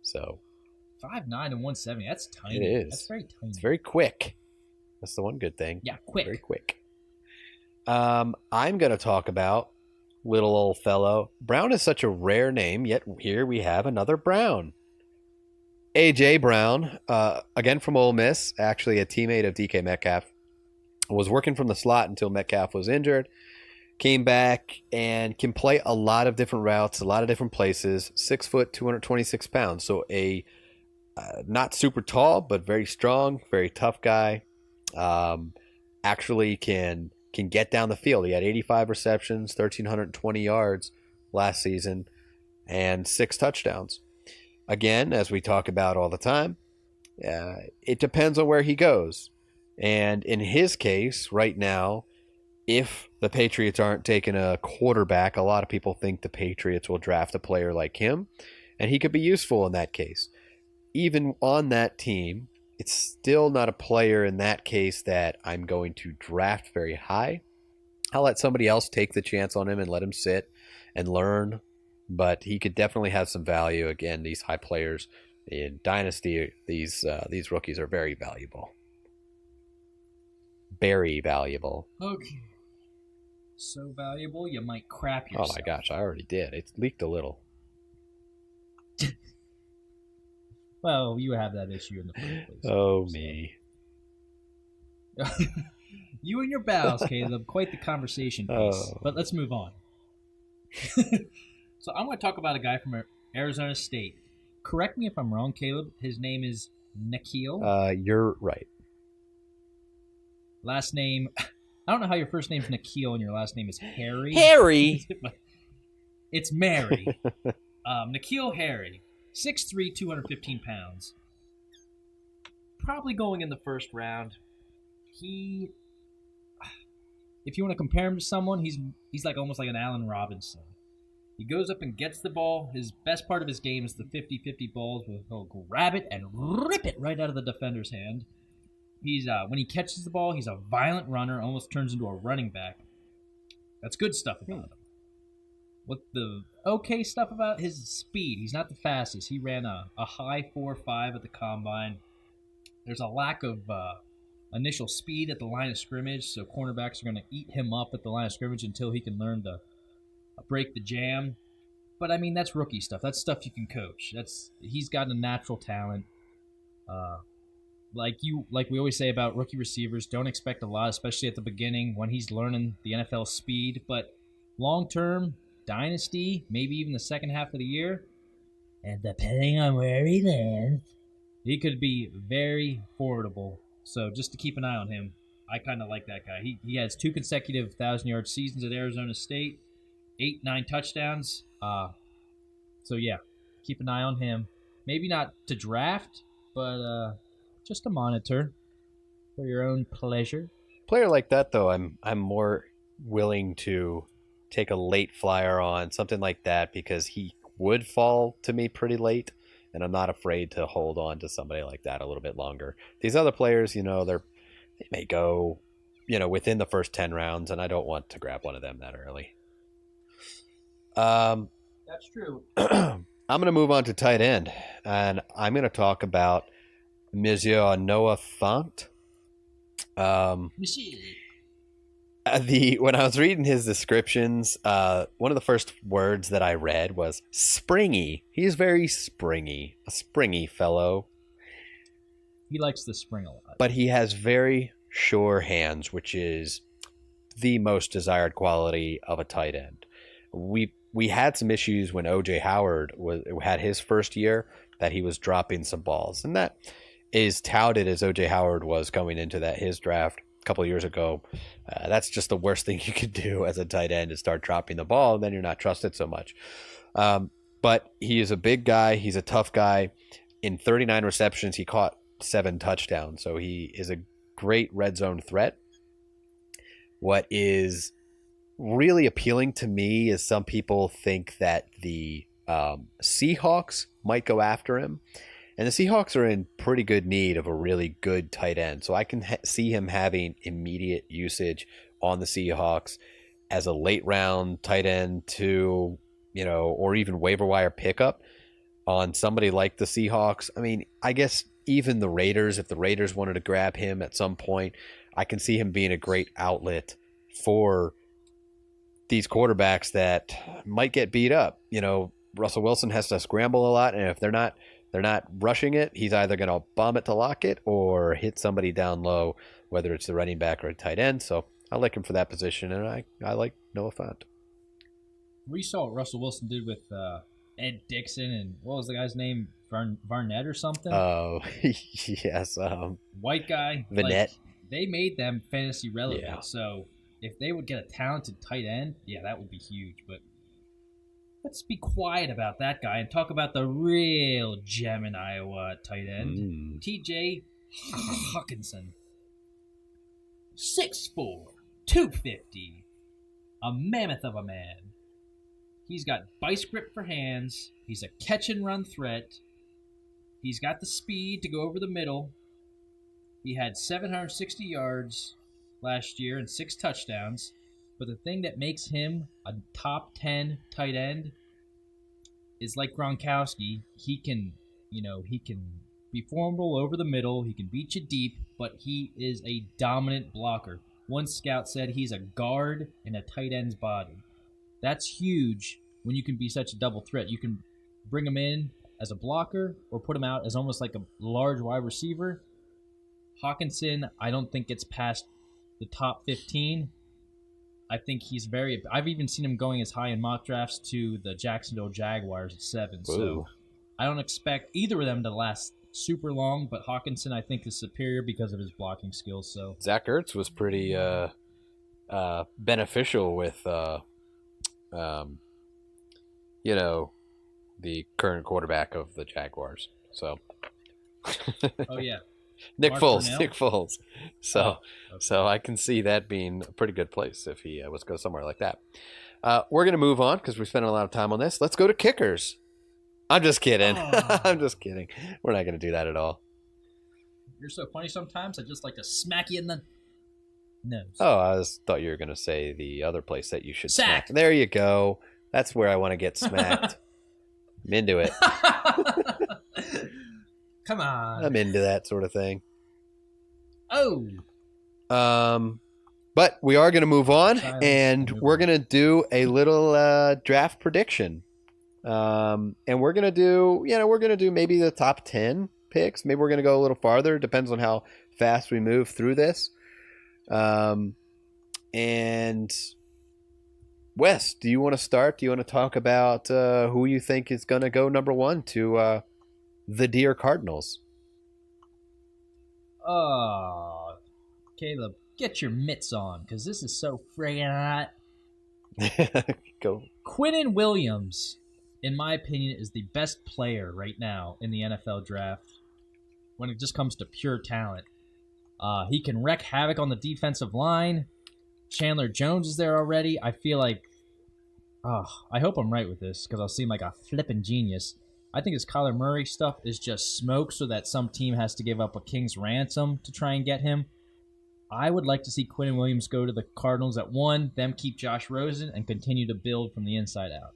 So 5'9" and 170. That's tiny. It is. That's very tiny. It's very quick. That's the one good thing. Yeah, quick. Very quick. I'm going to talk about little old fellow. Brown is such a rare name, yet here we have another Brown. A.J. Brown, again from Ole Miss, actually a teammate of DK Metcalf. was working from the slot until Metcalf was injured. Came back and can play a lot of different routes, a lot of different places. 6 foot, 226 pounds. So a not super tall, but very strong, very tough guy. Actually can get down the field. He had 85 receptions, 1,320 yards last season, and 6 touchdowns. Again, as we talk about all the time, it depends on where he goes. And in his case, right now, if the Patriots aren't taking a quarterback, a lot of people think the Patriots will draft a player like him, and he could be useful in that case. Even on that team, it's still not a player in that case that I'm going to draft very high. I'll let somebody else take the chance on him and let him sit and learn, but he could definitely have some value. Again, these high players in Dynasty, these rookies are very valuable. Very valuable. Okay. So valuable, you might crap yourself. Oh my gosh, I already did. It leaked a little. Well, you have that issue in the first place. Oh, me. You and your bowels, Caleb. Quite the conversation piece. Oh. But let's move on. So I'm going to talk about a guy from Arizona State. Correct me if I'm wrong, Caleb. His name is Nikhil. You're right. Last name... I don't know how your first name's Nikhil and your last name is Harry. Harry! It's Mary. Nikhil Harry. 6'3", 215 pounds. Probably going in the first round. If you want to compare him to someone, he's like almost like an Allen Robinson. He goes up and gets the ball. His best part of his game is the 50-50 balls where he'll grab it and rip it right out of the defender's hand. He's when he catches the ball, he's a violent runner, almost turns into a running back. That's good stuff about him. What the okay stuff about his speed, he's not the fastest. He ran a high 4.5 at the combine. There's a lack of initial speed at the line of scrimmage, so cornerbacks are going to eat him up at the line of scrimmage until he can learn to break the jam. But I mean, that's rookie stuff. That's stuff you can coach. He's got a natural talent. Like we always say about rookie receivers, don't expect a lot, especially at the beginning when he's learning the NFL speed. But long term, dynasty, maybe even the second half of the year, and depending on where he lands, he could be very formidable. So just to keep an eye on him, I kind of like that guy. He has 2 consecutive 1,000-yard seasons at Arizona State, 8-9 touchdowns. So yeah, keep an eye on him. Maybe not to draft, but just to monitor for your own pleasure. Player like that, though, I'm more willing to take a late flyer on, something like that, because he would fall to me pretty late, and I'm not afraid to hold on to somebody like that a little bit longer. These other players, they may go, within the first 10 rounds, and I don't want to grab one of them that early. That's true. I'm going to move on to tight end, and I'm going to talk about Monsieur Noah Fant. When I was reading his descriptions, one of the first words that I read was springy. He's very springy, a springy fellow. He likes the spring a lot. But he has very sure hands, which is the most desired quality of a tight end. We had some issues when O.J. Howard had his first year that he was dropping some balls, and that is touted as O.J. Howard was coming into his draft a couple of years ago. That's just the worst thing you could do as a tight end is start dropping the ball, and then you're not trusted so much. But he is a big guy. He's a tough guy. In 39 receptions, he caught 7 touchdowns, so he is a great red zone threat. What is really appealing to me is some people think that the Seahawks might go after him. And the Seahawks are in pretty good need of a really good tight end. So I can see him having immediate usage on the Seahawks as a late round tight end to, or even waiver wire pickup on somebody like the Seahawks. I mean, I guess even the Raiders, if the Raiders wanted to grab him at some point, I can see him being a great outlet for these quarterbacks that might get beat up. Russell Wilson has to scramble a lot, and if they're not they're not rushing it. He's either going to bomb it to lock it or hit somebody down low, whether it's the running back or a tight end. So I like him for that position, and I like Noah Fant. We saw what Russell Wilson did with Ed Dixon and what was the guy's name? Varnett or something? Oh, yes. White guy. Vanette. Like, they made them fantasy relevant. Yeah. So if they would get a talented tight end, yeah, that would be huge. But let's be quiet about that guy and talk about the real gem in Iowa tight end, T.J. Hawkinson. 6'4", 250, a mammoth of a man. He's got vice grip for hands. He's a catch-and-run threat. He's got the speed to go over the middle. He had 760 yards last year and 6 touchdowns. But the thing that makes him a top 10 tight end is like Gronkowski. He can be formidable over the middle. He can beat you deep, but he is a dominant blocker. One scout said he's a guard in a tight end's body. That's huge when you can be such a double threat. You can bring him in as a blocker or put him out as almost like a large wide receiver. Hawkinson, I don't think gets past the top 15. I think he's I've even seen him going as high in mock drafts to the Jacksonville Jaguars at 7. Whoa. So I don't expect either of them to last super long, but Hawkinson I think is superior because of his blocking skills. So Zach Ertz was pretty beneficial with the current quarterback of the Jaguars. So oh yeah. Nick Mark Foles. Brunell? Nick Foles. So okay. so I can see that being a pretty good place if he was to go somewhere like that. We're going to move on because we spent a lot of time on this. Let's go to kickers. I'm just kidding. Oh. I'm just kidding. We're not going to do that at all. You're so funny sometimes. I just like to smack you in the nose. Oh, I thought you were going to say the other place that you should Sack. smack. There you go. That's where I want to get smacked. I'm into it. Come on. I'm into that sort of thing. Oh. But we are going to move on, Silence. and we're going to do a little draft prediction. And we're going to do maybe the top 10 picks. Maybe we're going to go a little farther. Depends on how fast we move through this. And Wes, do you want to start? Do you want to talk about who you think is going to go number 1 to the Deer Cardinals? Oh, Caleb, get your mitts on, because this is so friggin' hot. Go. Quinnen Williams, in my opinion, is the best player right now in the NFL draft when it just comes to pure talent. He can wreak havoc on the defensive line. Chandler Jones is there already. I feel like, I hope I'm right with this because I'll seem like a flippin' genius. I think this Kyler Murray stuff is just smoke so that some team has to give up a king's ransom to try and get him. I would like to see Quinnen Williams go to the Cardinals at 1, them keep Josh Rosen, and continue to build from the inside out.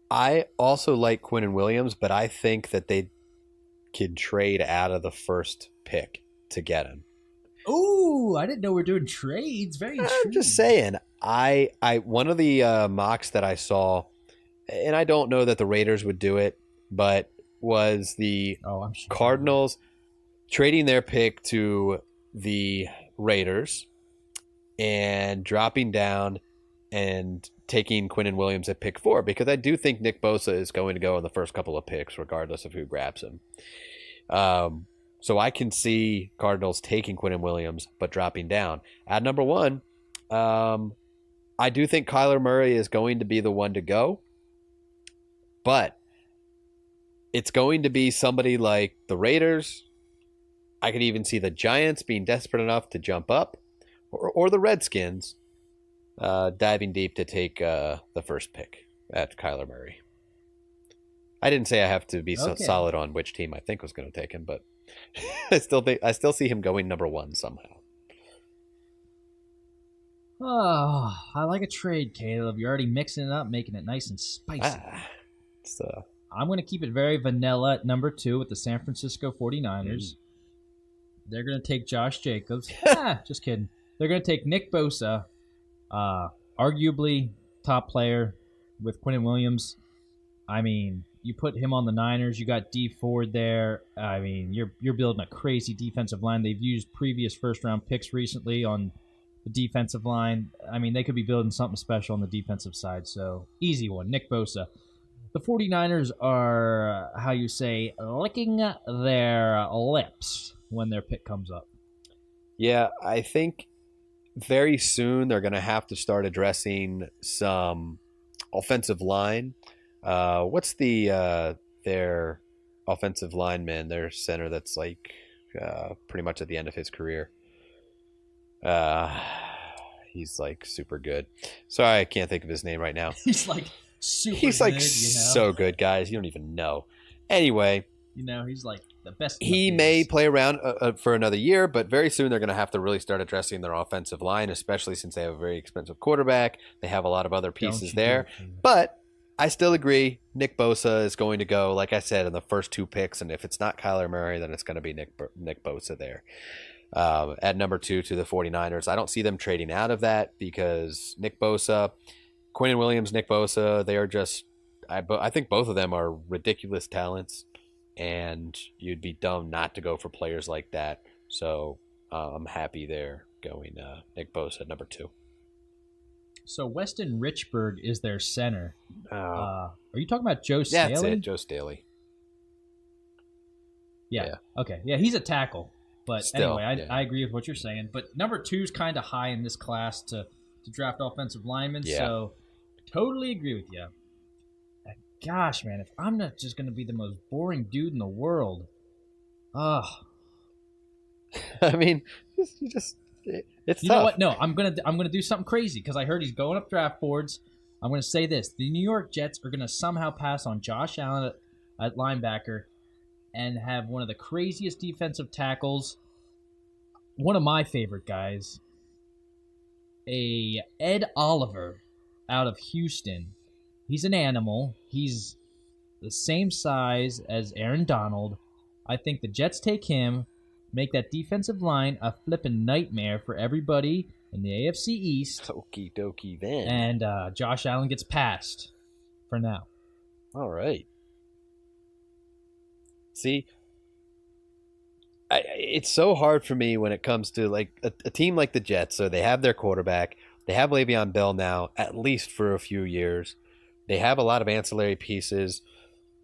I also like Quinnen Williams, but I think that they could trade out of the first pick to get him. Ooh, I didn't know we're doing trades. Very I'm intriguing. just saying. I one of the mocks that I saw, and I don't know that the Raiders would do it, but was the I'm sure. Cardinals trading their pick to the Raiders and dropping down and taking Quinnen Williams at pick 4, because I do think Nick Bosa is going to go in the first couple of picks regardless of who grabs him. So I can see Cardinals taking Quinnen Williams but dropping down. At number 1, I do think Kyler Murray is going to be the one to go, but it's going to be somebody like the Raiders. I could even see the Giants being desperate enough to jump up, or the Redskins diving deep to take the first pick at Kyler Murray. I didn't say I have to be solid on which team I think was going to take him, but I still see him going number 1 somehow. Oh, I like a trade, Caleb. You're already mixing it up, making it nice and spicy. I'm going to keep it very vanilla at number 2 with the San Francisco 49ers. They're going to take Josh Jacobs. Just kidding. They're going to take Nick Bosa, arguably top player with Quinnen Williams. I mean, You put him on the Niners. You got D Ford there. I mean, you're building a crazy defensive line. They've used previous first round picks recently on the defensive line. I mean, they could be building something special on the defensive side. So easy one, Nick Bosa. The 49ers are, how you say, licking their lips when their pick comes up. Yeah, I think very soon they're going to have to start addressing some offensive line. What's their offensive lineman, their center that's like pretty much at the end of his career? He's like super good. Sorry, I can't think of his name right now. He's like super He's good, like so good, guys. You don't even know. Anyway, he's like the best. He may play around for another year, but very soon they're going to have to really start addressing their offensive line, especially since they have a very expensive quarterback. They have a lot of other pieces there. But I still agree Nick Bosa is going to go, like I said, in the first 2 picks. And if it's not Kyler Murray, then it's going to be Nick Bosa there. At number 2 to the 49ers. I don't see them trading out of that because Nick Bosa, Quinnen Williams, Nick Bosa, they are just, I think both of them are ridiculous talents, and you'd be dumb not to go for players like that. So I'm happy they're going Nick Bosa at number 2. So Weston Richburg is their center. Are you talking about Joe Staley? That's it, Joe Staley. Yeah. Okay. Yeah, he's a tackle. But Still, anyway, I agree with what you're saying. But number 2 is kind of high in this class to draft offensive linemen. Yeah. So totally agree with you. Gosh, man, if I'm not just going to be the most boring dude in the world. I mean, it's tough. You know what? No, I'm gonna do something crazy because I heard he's going up draft boards. I'm going to say this. The New York Jets are going to somehow pass on Josh Allen at linebacker and have one of the craziest defensive tackles, one of my favorite guys, Ed Oliver out of Houston. He's an animal. He's the same size as Aaron Donald. I think the Jets take him, make that defensive line a flippin' nightmare for everybody in the AFC East. Okie dokie then. And Josh Allen gets passed for now. All right. See, it's so hard for me when it comes to like a team like the Jets. So they have their quarterback. They have Le'Veon Bell now, at least for a few years. They have a lot of ancillary pieces.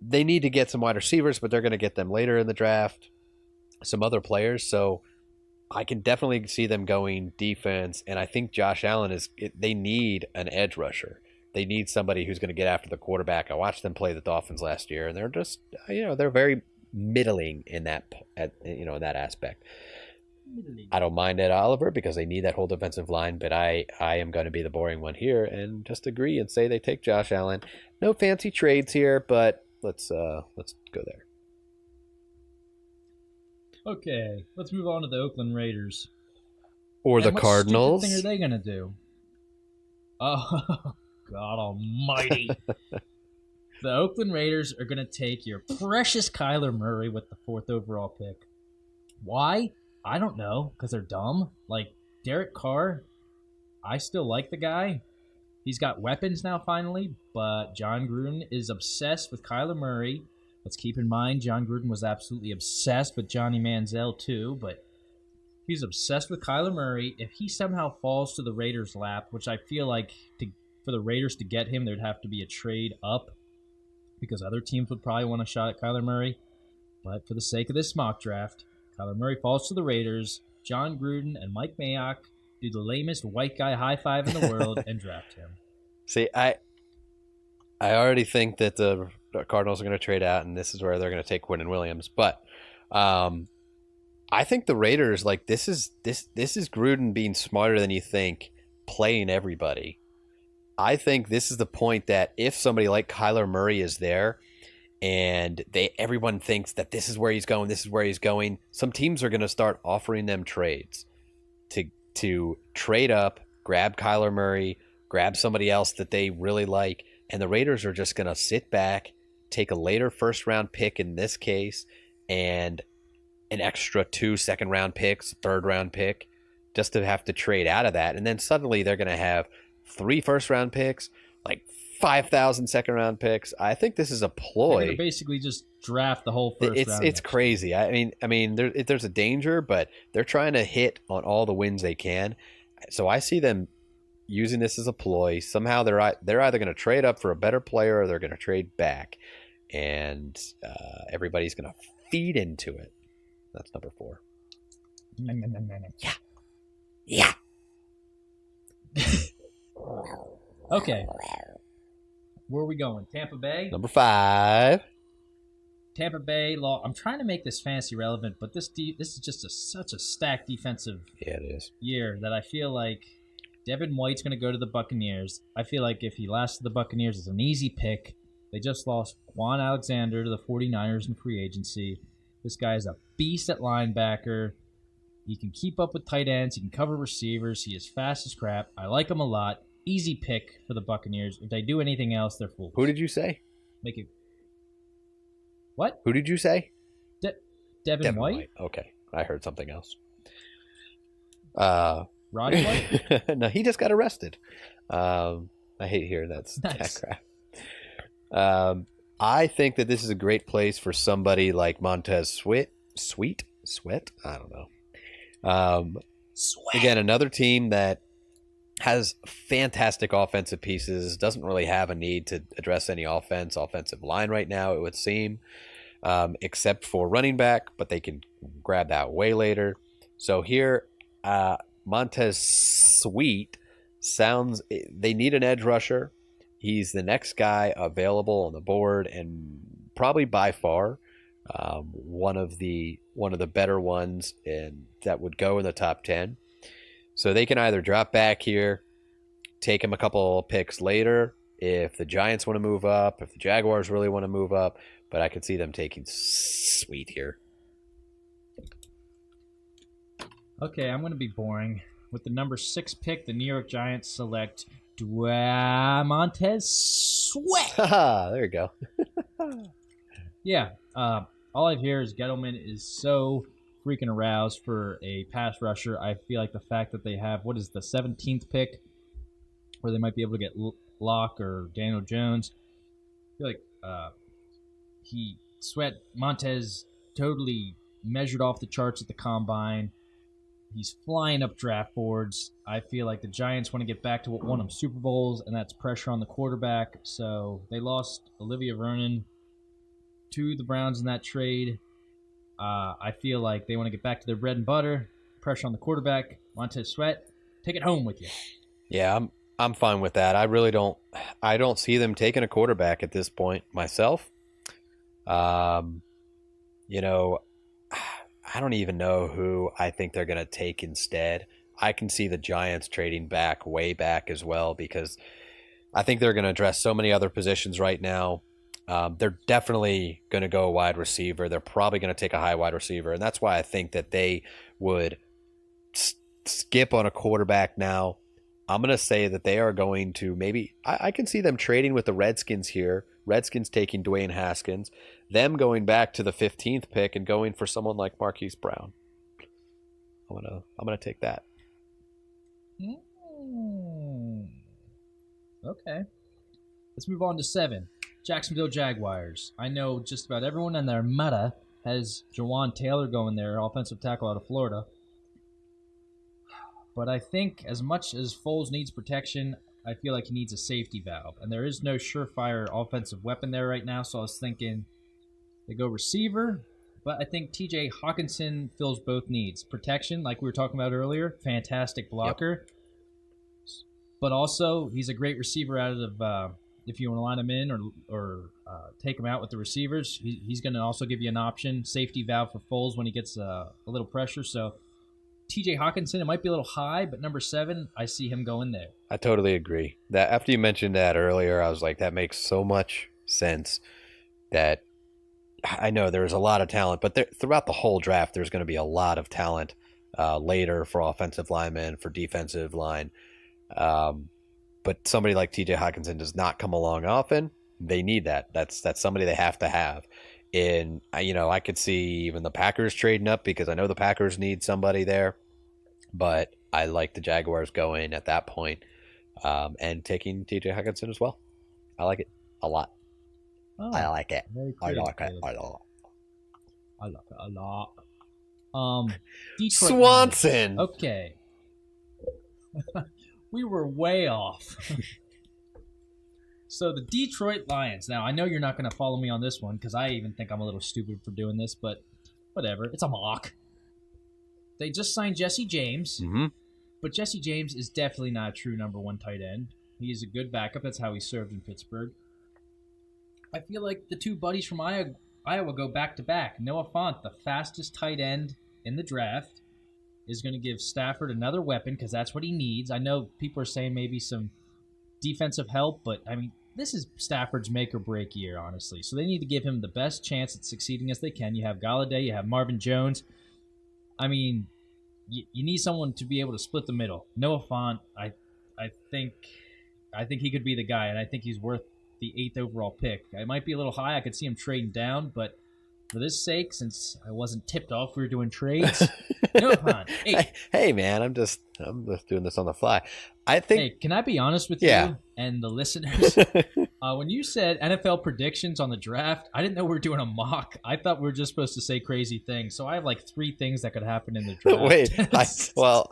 They need to get some wide receivers, but they're going to get them later in the draft. Some other players. So I can definitely see them going defense. And I think Josh Allen they need an edge rusher. They need somebody who's going to get after the quarterback. I watched them play the Dolphins last year, and they're just, they're very middling in that aspect. I don't mind Ed Oliver because they need that whole defensive line, but I am going to be the boring one here and just agree and say they take Josh Allen. No fancy trades here, but let's go there. Okay, let's move on to the Oakland Raiders. Or the Cardinals. What stupid thing are they going to do? Oh, God almighty. The Oakland Raiders are going to take your precious Kyler Murray with the 4th overall pick. Why? I don't know, because they're dumb. Like, Derek Carr, I still like the guy. He's got weapons now, finally, but John Gruden is obsessed with Kyler Murray. Let's keep in mind, John Gruden was absolutely obsessed with Johnny Manziel, too, but he's obsessed with Kyler Murray. If he somehow falls to the Raiders' lap, which I feel like for the Raiders to get him, there'd have to be a trade up, because other teams would probably want a shot at Kyler Murray. But for the sake of this mock draft, Kyler Murray falls to the Raiders. John Gruden and Mike Mayock do the lamest white guy high five in the world and draft him. See, I already think that the Cardinals are going to trade out, and this is where they're going to take Quinnen Williams. But I think the Raiders, like, this is Gruden being smarter than you think, playing everybody. I think this is the point that if somebody like Kyler Murray is there, and everyone thinks that this is where he's going, some teams are going to start offering them trades to trade up, grab Kyler Murray, grab somebody else that they really like, and the Raiders are just going to sit back, take a later first-round pick in this case, and an extra 2 second-round picks, third-round pick, just to have to trade out of that. And then suddenly they're going to have 3 first-round picks, like 5,000 second-round picks. I think this is a They're ploy. gonna basically just draft the whole first round. It's crazy. I mean, there's a danger, but they're trying to hit on all the wins they can. So I see them using this as a ploy. Somehow they're either going to trade up for a better player or they're going to trade back, and everybody's going to feed into it. That's number 4. Yeah. Okay. Where are we going? Tampa Bay? Number 5. Tampa Bay law. I'm trying to make this fantasy relevant, but this is just such a stacked defensive year that I feel like Devin White's going to go to the Buccaneers. I feel like if he lasts to the Buccaneers, it's an easy pick. They just lost Juan Alexander to the 49ers in free agency. This guy is a beast at linebacker. He can keep up with tight ends. He can cover receivers. He is fast as crap. I like him a lot. Easy pick for the Buccaneers. If they do anything else, they're fools. Who did you say? Make it. What? Who did you say? Devin White? Okay. I heard something else. Roddy White? No, he just got arrested. I hate hearing that crap. I think that this is a great place for somebody like Montez Sweat. I don't know. Again, another team that has fantastic offensive pieces, doesn't really have a need to address any offensive line right now, it would seem, except for running back, but they can grab that way later. So here, Montez Sweat they need an edge rusher. He's the next guy available on the board, and probably by far one of the better ones, and that would go in the top 10. So they can either drop back here, take him a couple picks later if the Giants want to move up, if the Jaguars really want to move up, but I could see them taking Sweat here. Okay, I'm going to be boring. With the number 6 pick, the New York Giants select Montez Sweat. There you go. Yeah, all I hear is Gettleman is so freaking aroused for a pass rusher. I feel like the fact that they have, what is the 17th pick, where they might be able to get Locke or Daniel Jones. I feel like Montez totally measured off the charts at the combine. He's flying up draft boards. I feel like the Giants want to get back to what won them Super Bowls, and that's pressure on the quarterback. So they lost Olivia Vernon to the Browns in that trade. I feel like they want to get back to their bread and butter. Pressure on the quarterback. Montez Sweat, take it home with you. Yeah, I'm fine with that. I don't see them taking a quarterback at this point myself. You know, I don't even know who I think they're going to take instead. I can see the Giants trading way back as well, because I think they're going to address so many other positions right now. They're definitely going to go wide receiver. They're probably going to take a high wide receiver, and that's why I think that they would skip on a quarterback now. I'm going to say that they are going to I can see them trading with the Redskins here. Redskins taking Dwayne Haskins, them going back to the 15th pick and going for someone like Marquise Brown. I'm gonna take that. Okay. Let's move on to 7. Jacksonville Jaguars. I know just about everyone in their meta has Jawan Taylor going there, offensive tackle out of Florida. But I think as much as Foles needs protection, I feel like he needs a safety valve. And there is no surefire offensive weapon there right now, so I was thinking they go receiver. But I think TJ Hawkinson fills both needs. Protection, like we were talking about earlier, fantastic blocker. Yep. But also, he's a great receiver out of, if you want to line him in or take him out with the receivers, he's going to also give you an option, safety valve for Foles when he gets a little pressure. So TJ Hawkinson, it might be a little high, but number 7, I see him going there. I totally agree. That after you mentioned that earlier, I was like, that makes so much sense. That I know there's a lot of talent, but throughout the whole draft, there's going to be a lot of talent later for offensive linemen, for defensive line. But somebody like TJ Hawkinson does not come along often. They need that. That's somebody they have to have. And I could see even the Packers trading up, because I know the Packers need somebody there. But I like the Jaguars going at that point and taking TJ Hawkinson as well. I like it a lot. Oh, I like it. very I creative. like it Caleb. a lot. I like it a lot. Detroit Swanson. Lions. Okay. We were way off. So the Detroit Lions. Now, I know you're not going to follow me on this one because I even think I'm a little stupid for doing this, but whatever. It's a mock. They just signed Jesse James, but Jesse James is definitely not a true number one tight end. He is a good backup. That's how he served in Pittsburgh. I feel like the two buddies from Iowa go back to back. Noah Fant, the fastest tight end in the draft, is going to give Stafford another weapon because that's what he needs. I know people are saying maybe some defensive help, but I mean, this is Stafford's make or break year, honestly. So they need to give him the best chance at succeeding as they can. You have Galladay, you have Marvin Jones. I mean, you need someone to be able to split the middle. Noah Fant, I think he could be the guy, and I think he's worth the 8th overall pick. It might be a little high. I could see him trading down, but for this sake, since I wasn't tipped off we were doing trades, Noah Fant, 8. Hey, man, I'm just doing this on the fly. I think. Hey, can I be honest with you and the listeners? When you said NFL predictions on the draft, I didn't know we were doing a mock. I thought we were just supposed to say crazy things. So I have like 3 things that could happen in the draft. Wait,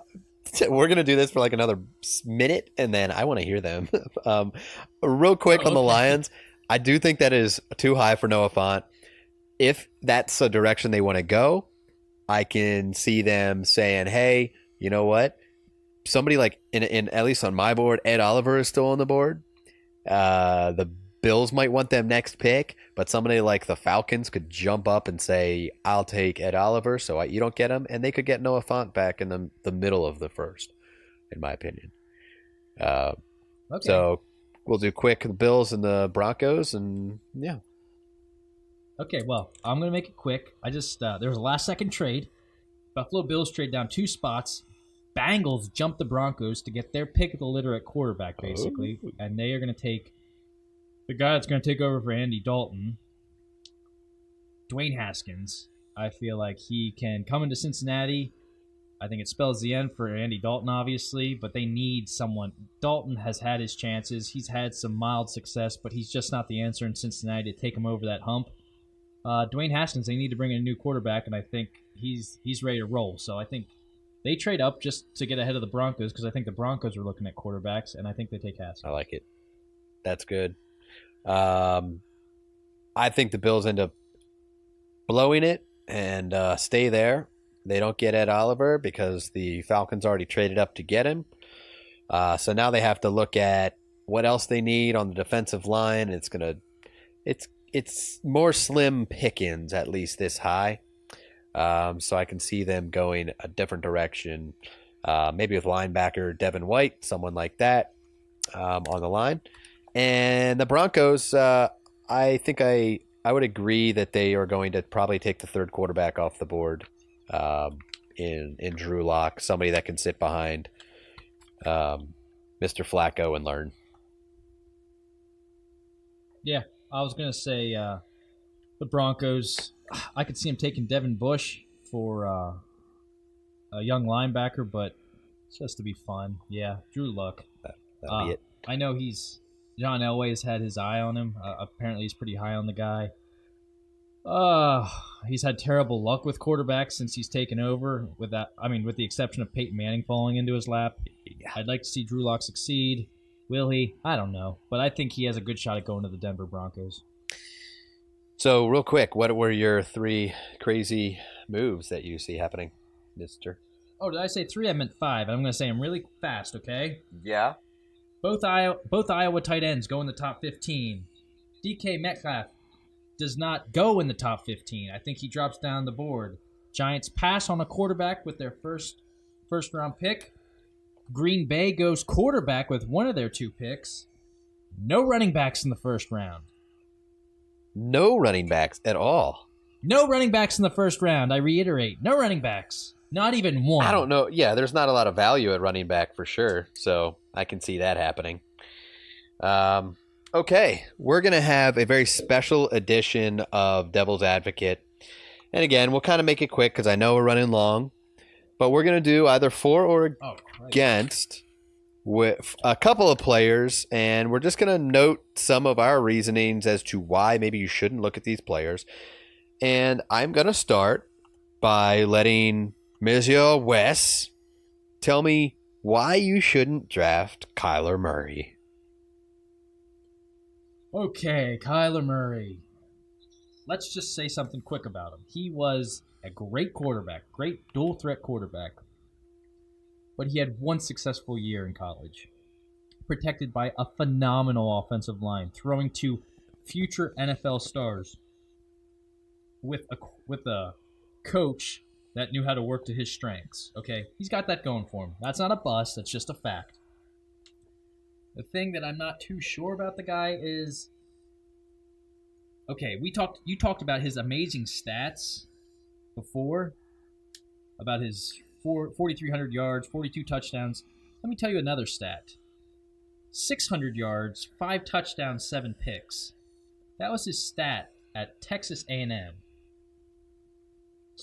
we're going to do this for like another minute, and then I want to hear them. Real quick on the Lions, I do think that is too high for Noah Fant. If that's a direction they want to go, I can see them saying, hey, you know what? Somebody like, in at least on my board, Ed Oliver is still on the board. The Bills might want them next pick, but somebody like the Falcons could jump up and say, I'll take Ed Oliver, so you don't get him, and they could get Noah Fant back in the middle of the first, in my opinion. So we'll do quick the Bills and the Broncos, and yeah. Okay, well, I'm going to make it quick. I just there was a last-second trade. Buffalo Bills trade down 2 spots. Bengals jump the Broncos to get their pick of the litter at quarterback, basically. Oh. And they are going to take the guy that's going to take over for Andy Dalton, Dwayne Haskins. I feel like he can come into Cincinnati. I think it spells the end for Andy Dalton, obviously, but they need someone. Dalton has had his chances. He's had some mild success, but he's just not the answer in Cincinnati to take him over that hump. Dwayne Haskins, they need to bring in a new quarterback, and I think he's ready to roll. So I think they trade up just to get ahead of the Broncos because I think the Broncos are looking at quarterbacks, and I think they take Haskins. I like it. That's good. I think the Bills end up blowing it and stay there. They don't get Ed Oliver because the Falcons already traded up to get him. So now they have to look at what else they need on the defensive line. It's more slim pickings, at least this high. So I can see them going a different direction, maybe with linebacker Devin White, someone like that on the line. And the Broncos, I think I would agree that they are going to probably take the 3rd quarterback off the board in Drew Lock, somebody that can sit behind Mr. Flacco and learn. Yeah, I was going to say the Broncos, I could see him taking Devin Bush for a young linebacker, but it's just to be fun. Yeah, Drew Luck. That'll be it. I know John Elway has had his eye on him. Apparently he's pretty high on the guy. He's had terrible luck with quarterbacks since he's taken over. With the exception of Peyton Manning falling into his lap. Yeah. I'd like to see Drew Lock succeed. Will he? I don't know. But I think he has a good shot at going to the Denver Broncos. So, real quick, what were your 3 crazy moves that you see happening, mister? Oh, did I say 3? I meant 5. I'm going to say them really fast, okay? Yeah. Both Iowa tight ends go in the top 15. DK Metcalf does not go in the top 15. I think he drops down the board. Giants pass on a quarterback with their first round pick. Green Bay goes quarterback with one of their 2 picks. No running backs in the first round. No running backs at all. No running backs in the first round. I reiterate, no running backs. Not even one. I don't know. Yeah, there's not a lot of value at running back for sure, so I can see that happening. Okay, we're going to have a very special edition of Devil's Advocate. And again, we'll kind of make it quick because I know we're running long. But we're going to do either for or against with a couple of players, and we're just going to note some of our reasonings as to why maybe you shouldn't look at these players. And I'm going to start by letting Monsieur Wes tell me why you shouldn't draft Kyler Murray. Okay, Kyler Murray. Let's just say something quick about him. He was a great quarterback, great dual threat quarterback, but he had one successful year in college, protected by a phenomenal offensive line, throwing to future NFL stars with a coach that knew how to work to his strengths. Okay, he's got that going for him. That's not a bust. That's just a fact. The thing that I'm not too sure about the guy is, okay, you talked about his amazing stats before, about his 4,300 yards, 42 touchdowns. Let me tell you another stat. 600 yards, 5 touchdowns, 7 picks. That was his stat at Texas A&M.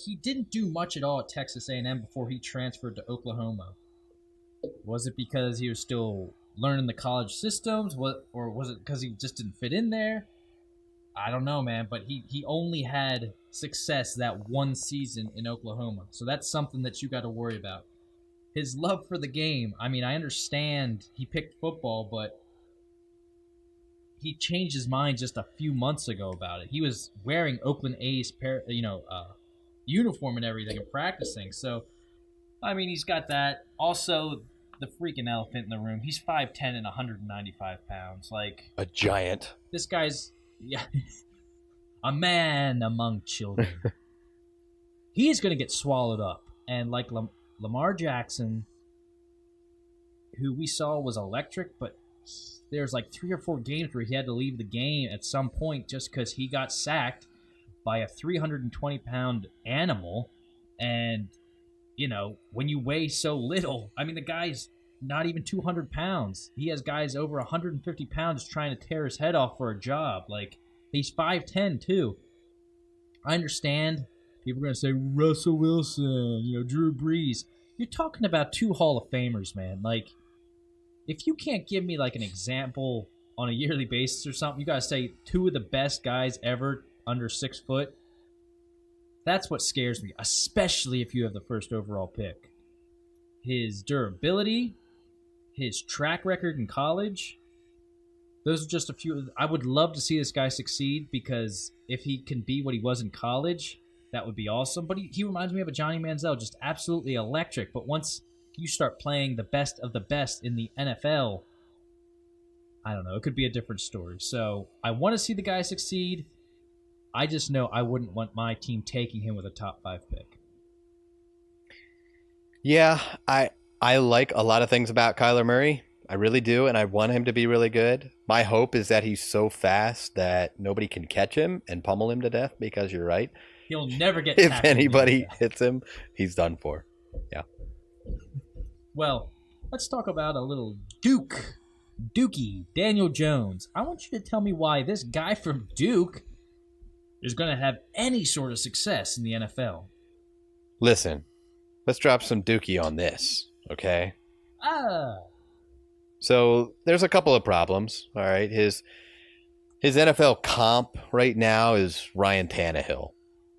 He didn't do much at all at Texas A&M before he transferred to Oklahoma. Was it because he was still learning the college systems, or was it because he just didn't fit in there? I don't know, man, but he only had success that one season in Oklahoma. So that's something that you got to worry about. His love for the game, I mean, I understand he picked football, but he changed his mind just a few months ago about it. He was wearing Oakland A's uniform and everything and practicing. So, I mean, he's got that. Also, the freaking elephant in the room. He's 5'10 and 195 pounds. Like a giant. This guy's a man among children. He is going to get swallowed up. And like Lamar Jackson, who we saw was electric, but there's like 3 or 4 games where he had to leave the game at some point just because he got sacked by a 320-pound animal. And when you weigh so little, I mean, the guy's not even 200 pounds. He has guys over 150 pounds trying to tear his head off for a job. Like, he's 5'10", too. I understand people are going to say, Russell Wilson, Drew Brees. You're talking about 2 Hall of Famers, man. Like, if you can't give me, like, an example on a yearly basis or something, you got to say 2 of the best guys ever under 6 foot. That's what scares me, especially if you have the first overall pick. His durability, his track record in college, those are just a few. I would love to see this guy succeed, because if he can be what he was in college, that would be awesome. But he reminds me of a Johnny Manziel, just absolutely electric. But once you start playing the best of the best in the NFL, I don't know, it could be a different story. So I want to see the guy succeed. I just know I wouldn't want my team taking him with a top 5 pick. Yeah, I like a lot of things about Kyler Murray. I really do, and I want him to be really good. My hope is that he's so fast that nobody can catch him and pummel him to death, because you're right. He'll never get if anybody hits him, he's done for. Yeah. Well, let's talk about a little Dookie, Daniel Jones. I want you to tell me why this guy from Duke is going to have any sort of success in the NFL. Listen, let's drop some Dookie on this, okay? So there's a couple of problems, all right? His NFL comp right now is Ryan Tannehill.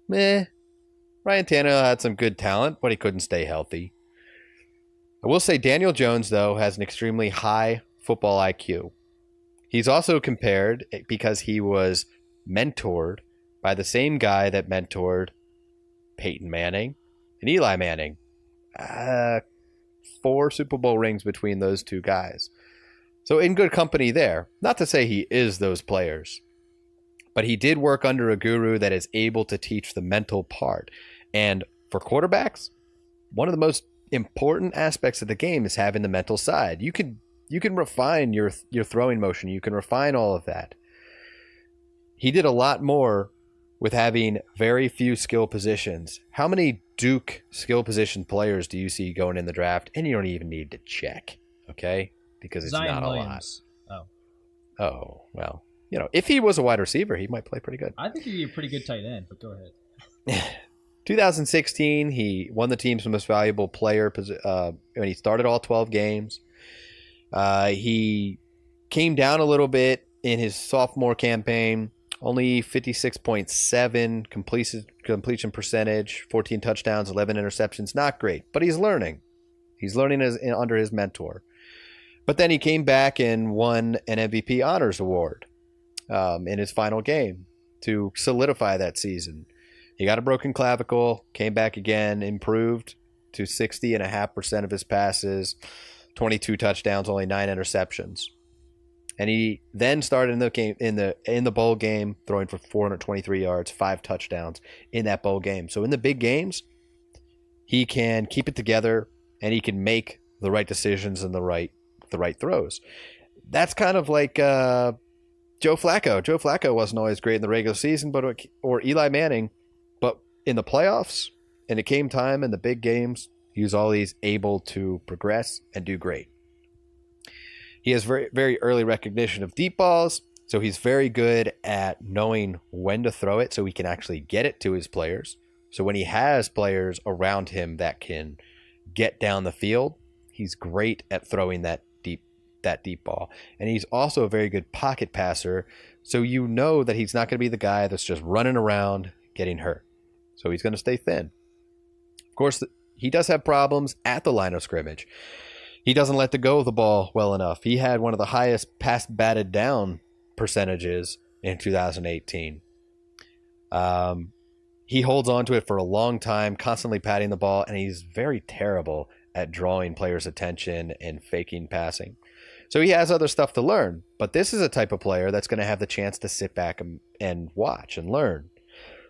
Ryan Tannehill had some good talent, but he couldn't stay healthy. I will say Daniel Jones, though, has an extremely high football IQ. He's also compared because he was mentored by the same guy that mentored Peyton Manning and Eli Manning. 4 Super Bowl rings between those 2 guys. So in good company there. Not to say he is those players, but he did work under a guru that is able to teach the mental part. And for quarterbacks, one of the most important aspects of the game is having the mental side. You can refine your throwing motion. You can refine all of that. He did a lot more with having very few skill positions. How many Duke skill position players do you see going in the draft? And you don't even need to check, okay? Because it's Zion not Williams. a lot. Oh, well, if he was a wide receiver, he might play pretty good. I think he'd be a pretty good tight end, but go ahead. 2016, he won the team's most valuable player when he started all 12 games. He came down a little bit in his sophomore campaign, only 56.7 completion percentage, 14 touchdowns, 11 interceptions. Not great, but he's learning. He's learning under his mentor. But then he came back and won an MVP Honors Award in his final game to solidify that season. He got a broken clavicle, came back again, improved to 60.5% of his passes, 22 touchdowns, only 9 interceptions. And he then started in the game in the bowl game, throwing for 423 yards, 5 touchdowns in that bowl game. So in the big games, he can keep it together and he can make the right decisions and the right throws. That's kind of like Joe Flacco. Joe Flacco wasn't always great in the regular season, or Eli Manning, but in the playoffs, and it came time in the big games, he was always able to progress and do great. He has very, very early recognition of deep balls, so he's very good at knowing when to throw it so he can actually get it to his players. So when he has players around him that can get down the field, he's great at throwing that deep ball. And he's also a very good pocket passer, so you know that he's not going to be the guy that's just running around getting hurt. So he's going to stay thin. Of course, he does have problems at the line of scrimmage. He doesn't let go of the ball well enough. He had one of the highest pass batted down percentages in 2018. He holds on to it for a long time, constantly patting the ball, and he's very terrible at drawing players' attention and faking passing. So he has other stuff to learn, but this is a type of player that's going to have the chance to sit back and watch and learn.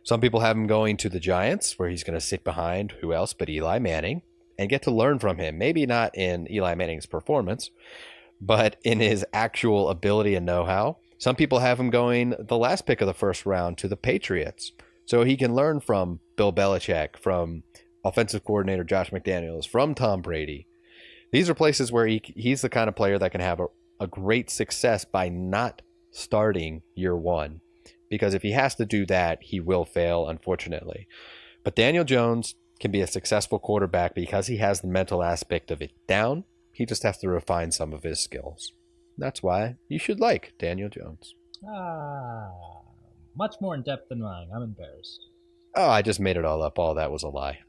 Some people have him going to the Giants, where he's going to sit behind, who else but Eli Manning, and get to learn from him. Maybe not in Eli Manning's performance, but in his actual ability and know-how. Some people have him going the last pick of the first round to the Patriots, so he can learn from Bill Belichick, from offensive coordinator Josh McDaniels, from Tom Brady. These are places where he's the kind of player that can have a great success by not starting year one. Because if he has to do that, he will fail, unfortunately. But Daniel Jones can be a successful quarterback because he has the mental aspect of it down. He just has to refine some of his skills. That's why you should like Daniel Jones. Much more in depth than mine. I'm embarrassed. Oh, I just made it all up. All that was a lie.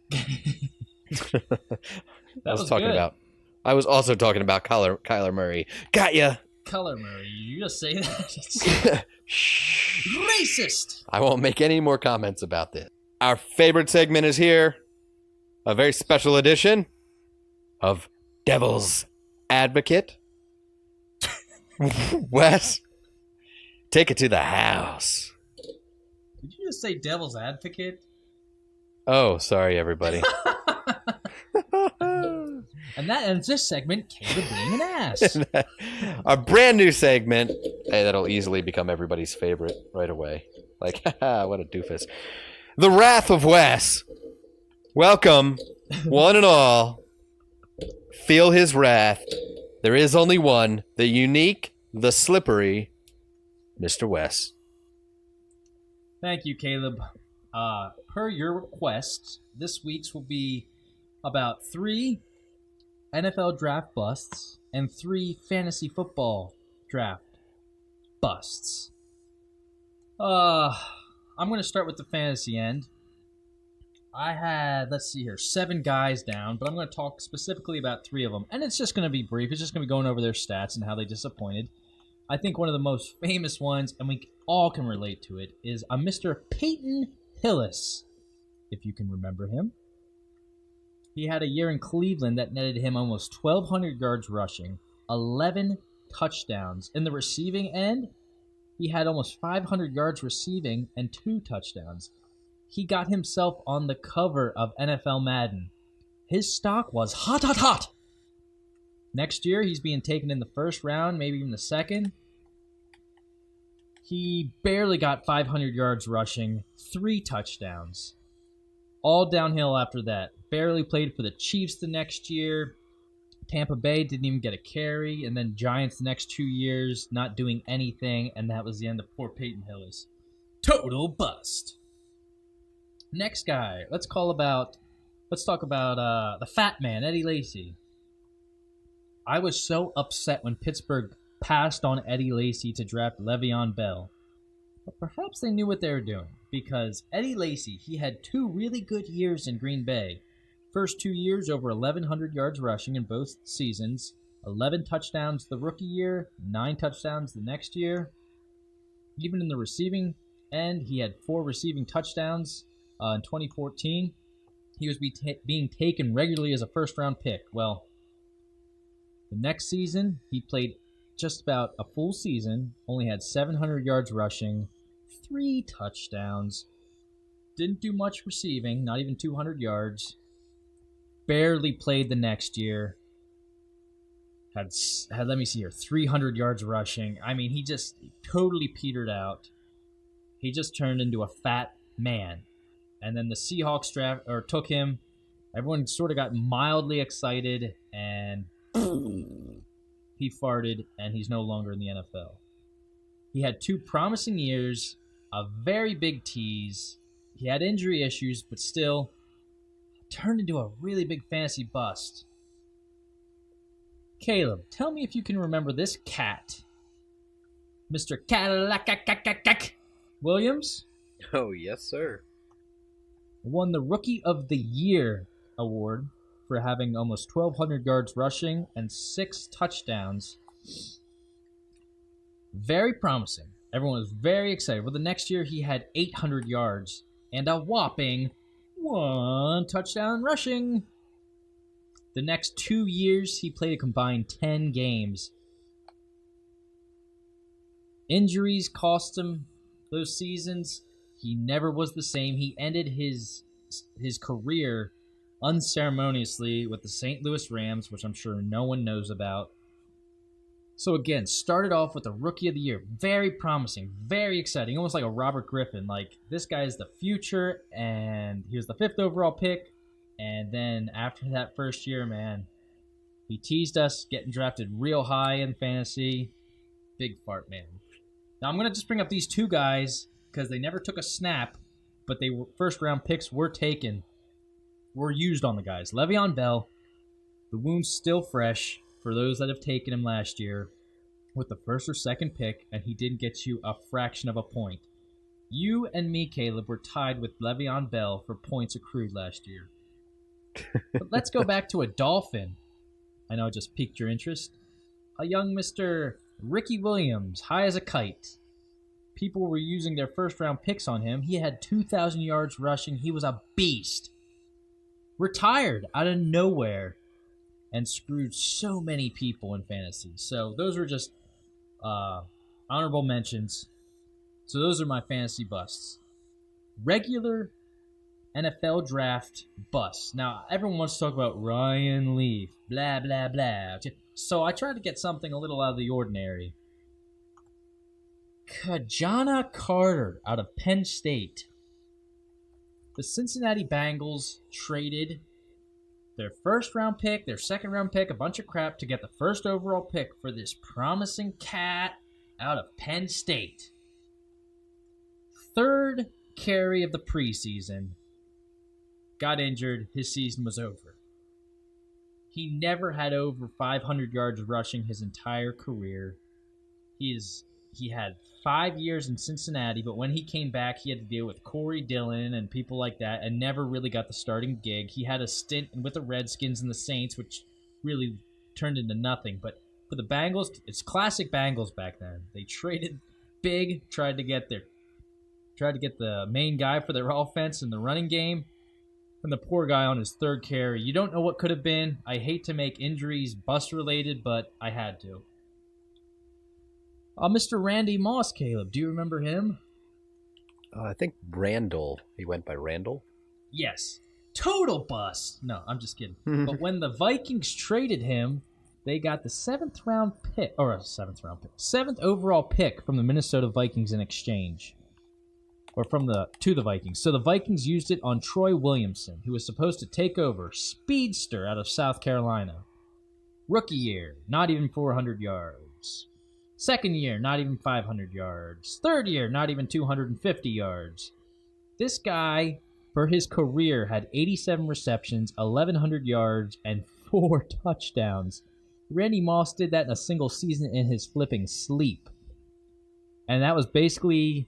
I was also talking about Kyler Murray. Got ya. Kyler Murray. You just say that. Shh. Racist. I won't make any more comments about this. Our favorite segment is here. A very special edition of Devil's Advocate. Wes, take it to the house. Did you just say Devil's Advocate? Oh, sorry, everybody. And that ends this segment, Caleb being an ass. A brand new segment. Hey, that'll easily become everybody's favorite right away. Like, haha, what a doofus. The Wrath of Wes. Welcome, one and all. Feel his wrath. There is only one, the unique, the slippery, Mr. Wes. Thank you, Caleb. Per your request, this week's will be about 3 NFL draft busts and 3 fantasy football draft busts. I'm going to start with the fantasy end. I had, 7 guys down, but I'm going to talk specifically about 3 of them. And it's just going to be brief. It's just going to be going over their stats and how they disappointed. I think one of the most famous ones, and we all can relate to it, is a Mr. Peyton Hillis, if you can remember him. He had a year in Cleveland that netted him almost 1,200 yards rushing, 11 touchdowns. In the receiving end, he had almost 500 yards receiving and 2 touchdowns. He got himself on the cover of NFL Madden. His stock was hot, hot, hot. Next year, he's being taken in the first round, maybe even the second. He barely got 500 yards rushing, 3 touchdowns. All downhill after that. Barely played for the Chiefs the next year. Tampa Bay didn't even get a carry. And then Giants the next 2 years, not doing anything. And that was the end of poor Peyton Hillis. Total bust. Next guy. Let's talk about the fat man, Eddie Lacy. I was so upset when Pittsburgh passed on Eddie Lacy to draft Le'Veon Bell. But perhaps they knew what they were doing, because Eddie Lacy, he had 2 really good years in Green Bay. First 2 years, over 1,100 yards rushing in both seasons, 11 touchdowns the rookie year, 9 touchdowns the next year. Even in the receiving end, he had 4 receiving touchdowns in 2014. He was being taken regularly as a first-round pick. Well, the next season, he played just about a full season, only had 700 yards rushing, 3 touchdowns, didn't do much receiving, not even 200 yards, barely played the next year, had let me see here, 300 yards rushing. I mean, he just totally petered out. He just turned into a fat man. And then the Seahawks took him. Everyone sort of got mildly excited, and he farted, and he's no longer in the NFL. He had 2 promising years, a very big tease. He had injury issues, but still turned into a really big fantasy bust. Caleb, tell me if you can remember this cat. Mr. Cadillac Williams? Oh, yes, sir. Won the Rookie of the Year award for having almost 1,200 yards rushing and 6 touchdowns. Very promising. Everyone was very excited. Well, the next year he had 800 yards and a whopping 1 touchdown rushing. The next 2 years he played a combined 10 games. Injuries cost him those seasons. He never was the same. He ended his career unceremoniously with the St. Louis Rams, which I'm sure no one knows about. So again, started off with the Rookie of the Year. Very promising, very exciting, almost like a Robert Griffin. Like, this guy is the future, and he was the 5th overall pick. And then after that first year, man, he teased us, getting drafted real high in fantasy. Big fart, man. Now I'm going to just bring up these 2 guys because they never took a snap, but they were first-round picks were used on the guys. Le'Veon Bell, the wound's still fresh for those that have taken him last year with the 1st or 2nd pick, and he didn't get you a fraction of a point. You and me, Caleb, were tied with Le'Veon Bell for points accrued last year. But let's go back to a Dolphin. I know it just piqued your interest. A young Mr. Ricky Williams, high as a kite. People were using their first-round picks on him. He had 2,000 yards rushing. He was a beast. Retired out of nowhere and screwed so many people in fantasy. So those were just honorable mentions. So those are my fantasy busts. Regular NFL draft busts. Now, everyone wants to talk about Ryan Leaf, blah, blah, blah. So I tried to get something a little out of the ordinary. Kajana Carter out of Penn State. The Cincinnati Bengals traded their 1st-round pick, their 2nd-round pick, a bunch of crap to get the 1st overall pick for this promising cat out of Penn State. 3rd carry of the preseason. Got injured. His season was over. He never had over 500 yards rushing his entire career. He had 5 years in Cincinnati, but when he came back, he had to deal with Corey Dillon and people like that, and never really got the starting gig. He had a stint with the Redskins and the Saints, which really turned into nothing. But for the Bengals, it's classic Bengals back then. They traded big, tried to get the main guy for their offense in the running game, and the poor guy on his 3rd carry. You don't know what could have been. I hate to make injuries bust-related, but I had to. Mr. Randy Moss, Caleb, do you remember him? I think Randall. He went by Randall? Yes. Total bust. No, I'm just kidding. But when the Vikings traded him, they got the 7th overall pick from the Minnesota Vikings in exchange. Or to the Vikings. So the Vikings used it on Troy Williamson, who was supposed to take over. Speedster out of South Carolina. Rookie year, not even 400 yards. 2nd year, not even 500 yards. 3rd year, not even 250 yards. This guy, for his career, had 87 receptions, 1,100 yards, and 4 touchdowns. Randy Moss did that in a single season in his flipping sleep. And that was basically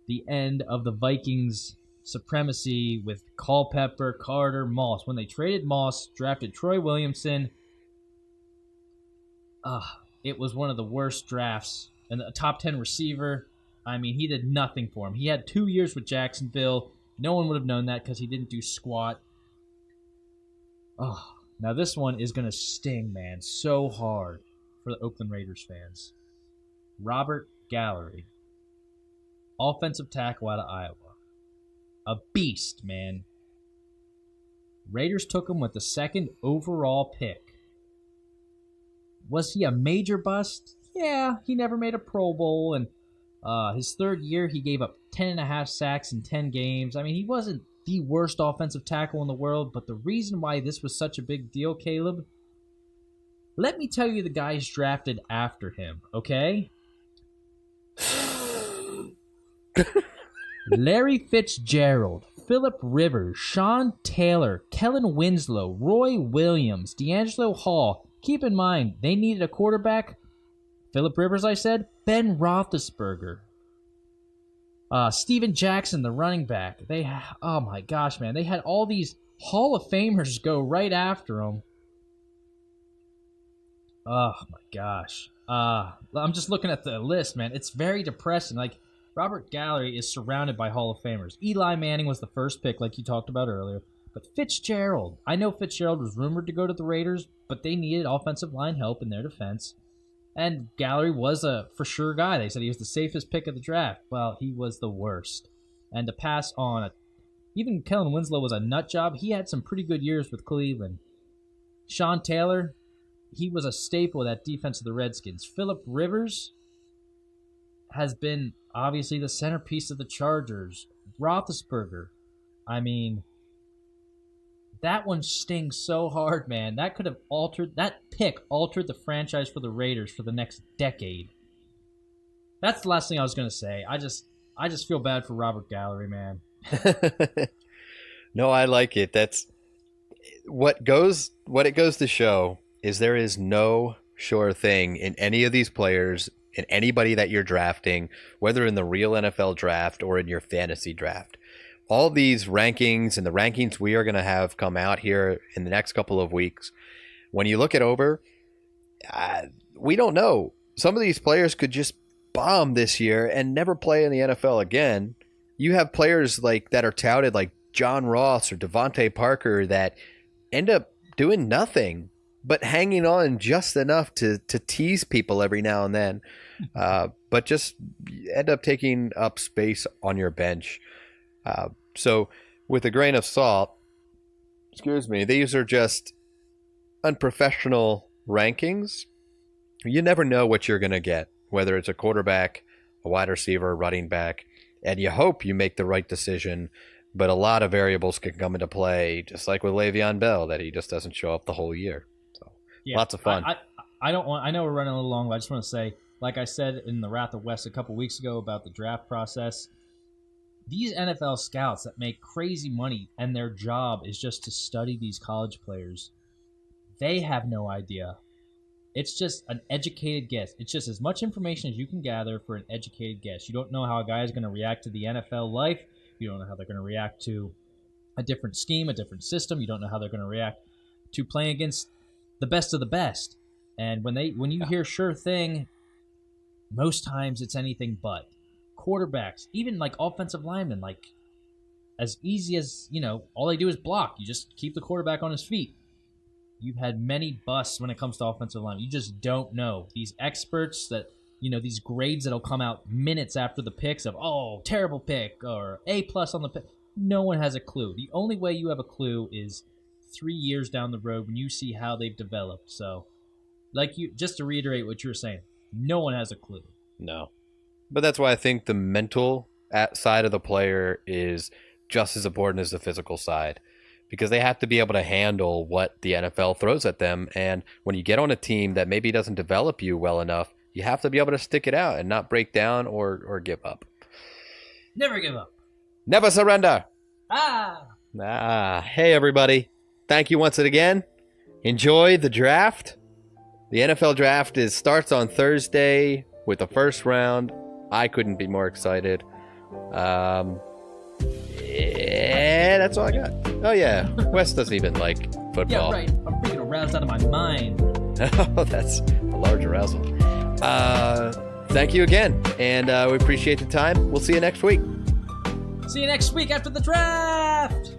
the end of the Vikings' supremacy with Culpepper, Carter, Moss. When they traded Moss, drafted Troy Williamson, it was one of the worst drafts. And a top 10 receiver, I mean, he did nothing for him. He had 2 years with Jacksonville. No one would have known that because he didn't do squat. Now this one is going to sting, man, so hard for the Oakland Raiders fans. Robert Gallery, offensive tackle out of Iowa. A beast, man. Raiders took him with the 2nd overall pick. Was he a major bust? Yeah, he never made a Pro Bowl, and his 3rd year he gave up 10.5 sacks in 10 games. I mean, he wasn't the worst offensive tackle in the world, but the reason why this was such a big deal, Caleb, let me tell you the guys drafted after him, okay? Larry Fitzgerald, Phillip Rivers, Sean Taylor, Kellen Winslow, Roy Williams, D'Angelo Hall. Keep in mind, they needed a quarterback. Phillip Rivers, I said. Ben Roethlisberger. Steven Jackson, the running back. Oh my gosh, man. They had all these Hall of Famers go right after him. Oh my gosh. I'm just looking at the list, man. It's very depressing. Like, Robert Gallery is surrounded by Hall of Famers. Eli Manning was the first pick, like you talked about earlier. But Fitzgerald, I know Fitzgerald was rumored to go to the Raiders, but they needed offensive line help in their defense. And Gallery was a for sure guy. They said he was the safest pick of the draft. Well, he was the worst. And to pass on, even Kellen Winslow was a nut job. He had some pretty good years with Cleveland. Sean Taylor, he was a staple of that defense of the Redskins. Phillip Rivers has been obviously the centerpiece of the Chargers. Roethlisberger, I mean, that one stings so hard, man. That pick altered the franchise for the Raiders for the next decade. That's the last thing I was going to say. I just feel bad for Robert Gallery, man. No, I like it. That's what it goes to show is there is no sure thing in any of these players, in anybody that you're drafting, whether in the real NFL draft or in your fantasy draft. All these rankings and the rankings we are going to have come out here in the next couple of weeks, when you look it over, we don't know. Some of these players could just bomb this year and never play in the NFL again. You have players like that are touted like John Ross or Devontae Parker that end up doing nothing but hanging on just enough to tease people every now and then, but just end up taking up space on your bench. So with a grain of salt, these are just unprofessional rankings. You never know what you're going to get, whether it's a quarterback, a wide receiver, a running back, and you hope you make the right decision, but a lot of variables can come into play, just like with Le'Veon Bell, that he just doesn't show up the whole year. So yeah, lots of fun. I know we're running a little long, but I just want to say, like I said in the Wrath of West a couple weeks ago about the draft process, these NFL scouts that make crazy money and their job is just to study these college players, they have no idea. It's just an educated guess. It's just as much information as you can gather for an educated guess. You don't know how a guy is going to react to the NFL life. You don't know how they're going to react to a different scheme, a different system. You don't know how they're going to react to playing against the best of the best. And when you hear sure thing, most times it's anything but. Quarterbacks, even like offensive linemen, like as easy as, all they do is block. You just keep the quarterback on his feet. You've had many busts when it comes to offensive linemen. You just don't know. These experts that, these grades that'll come out minutes after the picks of, oh, terrible pick or A+ on the pick. No one has a clue. The only way you have a clue is 3 years down the road when you see how they've developed. So, just to reiterate what you were saying, no one has a clue. No. But that's why I think the mental side of the player is just as important as the physical side, because they have to be able to handle what the NFL throws at them. And when you get on a team that maybe doesn't develop you well enough, you have to be able to stick it out and not break down or give up. Never give up. Never surrender. Ah. Hey, everybody. Thank you once again. Enjoy the draft. The NFL draft starts on Thursday with the first round. I couldn't be more excited. Yeah, that's all I got. Oh yeah, Wes doesn't even like football. Yeah, right. I'm freaking aroused out of my mind. Oh, that's a large arousal. Thank you again, and we appreciate the time. We'll see you next week. See you next week after the draft.